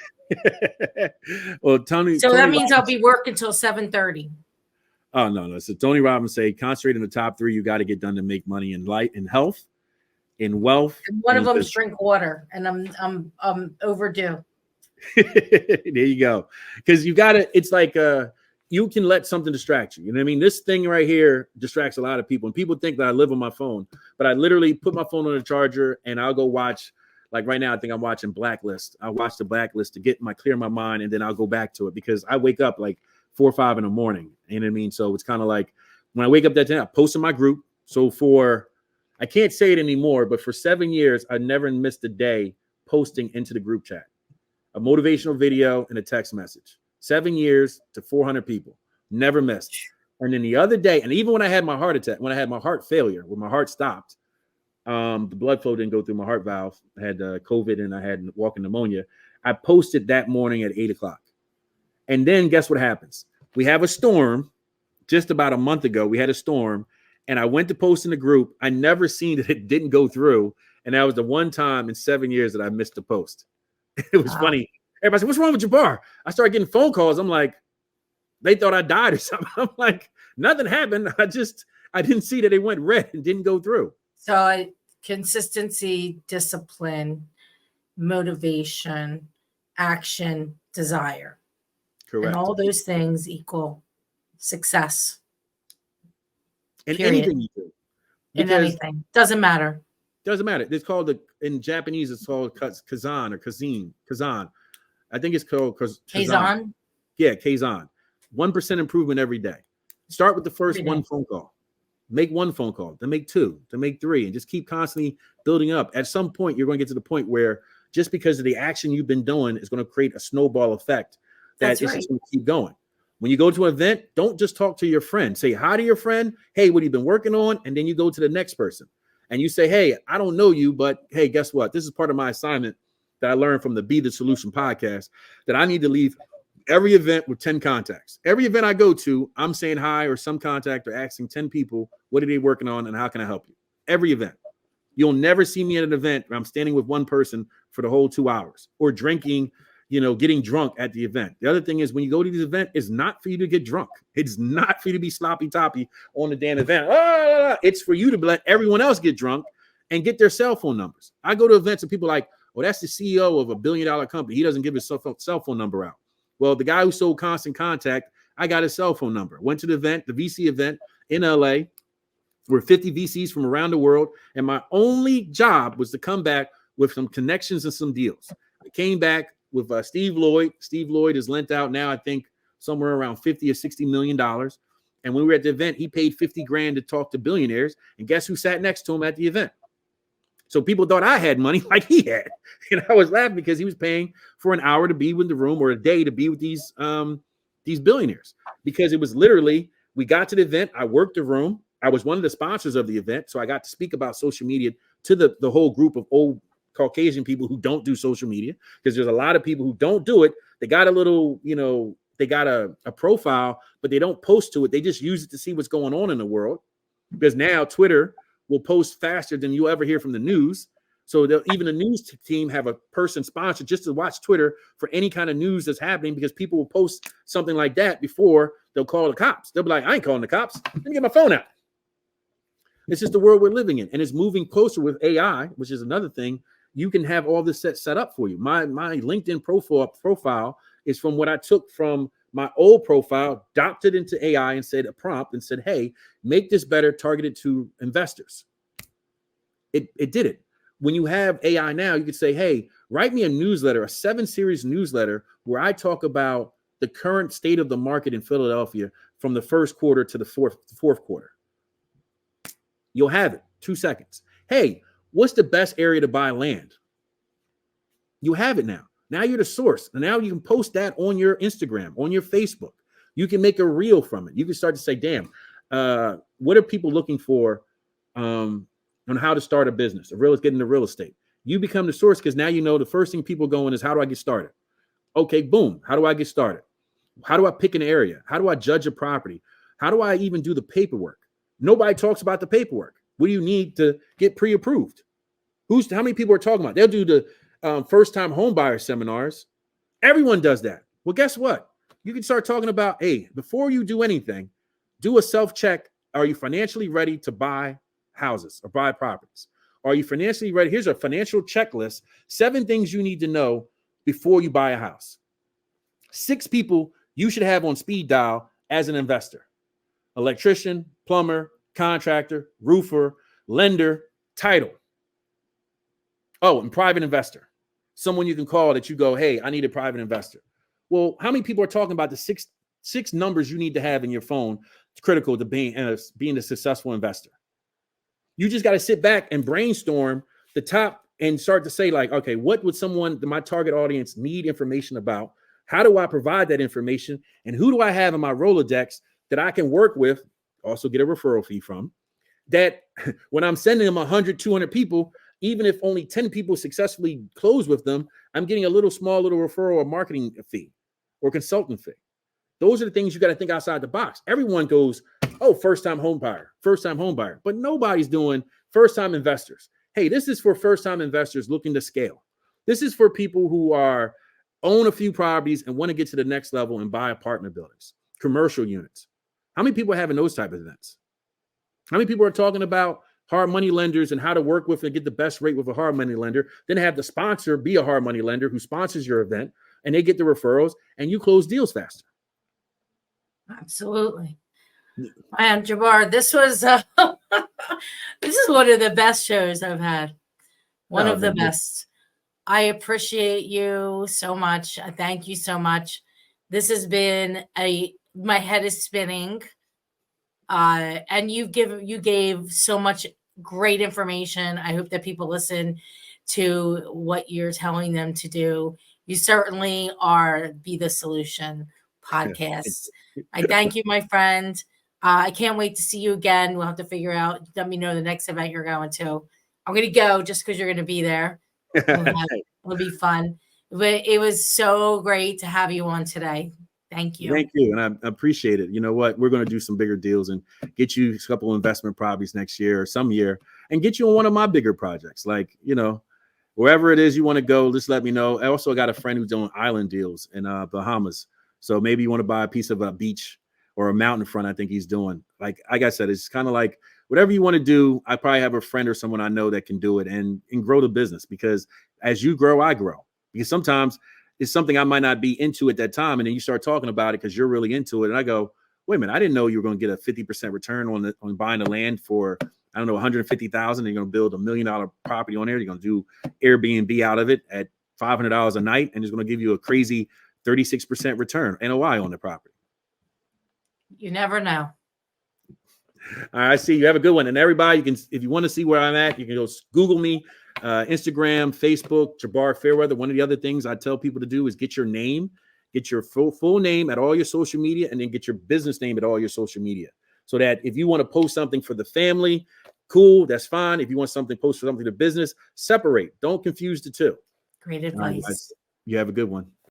B: Well, Tony
A: that means
B: Robbins,
A: I'll be working till 7:30.
B: Oh no. So Tony Robbins say concentrate on the top 3 you got to get done to make money in light, in health, in wealth.
A: And one
B: and
A: of
B: in
A: them is
B: business.
A: drink water, and I'm overdue.
B: There you go. Because you gotta, it's like you can let something distract you. You know what I mean? This thing right here distracts a lot of people. And people think that I live on my phone, but I literally put my phone on the charger and I'll go watch. Like right now, I think I'm watching Blacklist. I'll watch the Blacklist to clear my mind, and then I'll go back to it because I wake up like 4 or 5 in the morning. You know what I mean? So it's kind of like when I wake up that time, I post in my group. So I can't say it anymore, but for 7 years, I never missed a day posting into the group chat. A motivational video and a text message. 7 years to 400 people. Never missed. And then the other day, and even when I had my heart attack, when I had my heart failure, when my heart stopped, the blood flow didn't go through my heart valve. I had COVID and I had walking pneumonia. I posted that morning at 8 o'clock. And then guess what happens? We have a storm. Just about a month ago, we had a storm. And I went to post in the group. I never seen that it didn't go through. And that was the one time in 7 years that I missed a post. It was funny. Everybody said, "What's wrong with Jabbar?" I started getting phone calls. I'm like, they thought I died or something. I'm like, nothing happened. I didn't see that it went red and didn't go through.
A: So consistency, discipline, motivation, action, desire.
B: Correct.
A: And all those things equal success.
B: And
A: period.
B: anything you do.
A: In anything. Doesn't matter.
B: Doesn't matter. It's called in Japanese, it's called kazan or kazan. I think it's called
A: Kazan.
B: Yeah, kazan. 1% improvement every day. Start with the first one phone call. Make one phone call, then make 2, then make 3, and just keep constantly building up. At some point, you're going to get to the point where just because of the action you've been doing is going to create a snowball effect that is just going to keep going. When you go to an event, don't just talk to your friend. Say hi to your friend. Hey, what have you been working on? And then you go to the next person. And you say, hey, I don't know you, but hey, guess what? This is part of my assignment that I learned from the Be the Solution podcast, that I need to leave every event with 10 contacts. Every event I go to, I'm saying hi or some contact or asking 10 people, what are they working on and how can I help you? Every event. You'll never see me at an event where I'm standing with one person for the whole 2 hours or drinking, getting drunk at the event. The other thing is when you go to this event, it's not for you to get drunk. It's not for you to be sloppy toppy on the damn event. It's for you to let everyone else get drunk and get their cell phone numbers. I go to events and people are like, oh, that's the CEO of $1 billion company. He doesn't give his cell phone number out. Well, the guy who sold Constant Contact, I got his cell phone number. Went to the event, the VC event in LA, where 50 VCs from around the world. And my only job was to come back with some connections and some deals. I came back with Steve Lloyd. Steve Lloyd is lent out now, I think, somewhere around $50 or $60 million. And when we were at the event, he paid 50 grand to talk to billionaires. And guess who sat next to him at the event? So people thought I had money like he had. And I was laughing because he was paying for an hour to be with the room or a day to be with these billionaires. Because it was literally, we got to the event, I worked the room. I was one of the sponsors of the event. So I got to speak about social media to the whole group of old Caucasian people who don't do social media, because there's a lot of people who don't do it. They got a little, they got a profile, but they don't post to it. They just use it to see what's going on in the world, because now Twitter will post faster than you ever hear from the news. So even the news team have a person sponsored just to watch Twitter for any kind of news that's happening, because people will post something like that before they'll call the cops. They'll be like, I ain't calling the cops. Let me get my phone out. It's just the world we're living in. And it's moving closer with AI, which is another thing. You can have all this set up for you. My LinkedIn profile is from what I took from my old profile, adopted into AI and said a prompt and said, hey, make this better, targeted to investors. It did it. When you have AI now, you could say, hey, write me a newsletter, a 7-series newsletter where I talk about the current state of the market in Philadelphia from the first quarter to the fourth quarter. You'll have it. 2 seconds. Hey, what's the best area to buy land? You have it now. Now you're the source. And now you can post that on your Instagram, on your Facebook. You can make a reel from it. You can start to say, damn, what are people looking for on how to start a business, get into real estate? You become the source, because now you know the first thing people going is, how do I get started? Okay, boom. How do I get started? How do I pick an area? How do I judge a property? How do I even do the paperwork? Nobody talks about the paperwork. What do you need to get pre-approved? How many people are talking about? They'll do the first-time home buyer seminars. Everyone does that. Well, guess what? You can start talking about, hey, before you do anything, do a self-check. Are you financially ready to buy houses or buy properties? Are you financially ready? Here's a financial checklist. 7 things you need to know before you buy a house. 6 people you should have on speed dial as an investor: electrician, plumber, contractor, roofer, lender, title. Oh, and private investor. Someone you can call that you go, hey, I need a private investor. Well, how many people are talking about the six numbers you need to have in your phone? It's critical to being a successful investor. You just got to sit back and brainstorm the top and start to say, like, okay, what would my target audience need information about? How do I provide that information? And who do I have in my Rolodex that I can work with, also get a referral fee from, that when I'm sending them 100, 200 people, even if only 10 people successfully close with them, I'm getting a small little referral or marketing fee or consultant fee. Those are the things you got to think outside the box. Everyone goes, oh, first-time home buyer. But nobody's doing first-time investors. Hey, this is for first-time investors looking to scale. This is for people who own a few properties and want to get to the next level and buy apartment buildings, commercial units. How many people are having those type of events? How many people are talking about hard money lenders and how to work with and get the best rate with a hard money lender, then have the sponsor be a hard money lender who sponsors your event, and they get the referrals and you close deals faster?
A: Absolutely. Man, Jabbar, this was this is one of the best shows I've had. One of the best. I appreciate you so much. I thank you so much. This has been my head is spinning. And you gave so much great information. I hope that people listen to what you're telling them to do. You certainly are Be the Solution podcast. I thank you, my friend. I can't wait to see you again. We'll have to figure out, let me know the next event you're going to. I'm going to go just because you're going to be there. It'll be fun. But it was so great to have you on today. Thank you.
B: Thank you. And I appreciate it. You know what? We're going to do some bigger deals and get you a couple of investment properties next year or some year and get you on one of my bigger projects. Like, wherever it is you want to go, just let me know. I also got a friend who's doing island deals in Bahamas. So maybe you want to buy a piece of a beach or a mountain front. I think he's doing, like I said, it's kind of like whatever you want to do. I probably have a friend or someone I know that can do it and grow the business, because as you grow, I grow. Because sometimes it's something I might not be into at that time. And then you start talking about it because you're really into it. And I go, wait a minute, I didn't know you were going to get a 50% return on buying the land for, I don't know, $150,000. You're going to build $1 million property on there. You're going to do Airbnb out of it at $500 a night. And it's going to give you a crazy 36% return NOI on the property.
A: You never know.
B: All right, see, you have a good one. And everybody, if you want to see where I'm at, you can go Google me, Instagram, Facebook, Jabbar Fairweather. One of the other things I tell people to do is get your name, get your full name at all your social media, and then get your business name at all your social media. So that if you want to post something for the family, cool, that's fine. If you want something, post for something to business, separate. Don't confuse the two.
A: Great advice.
B: All right, you have a good one.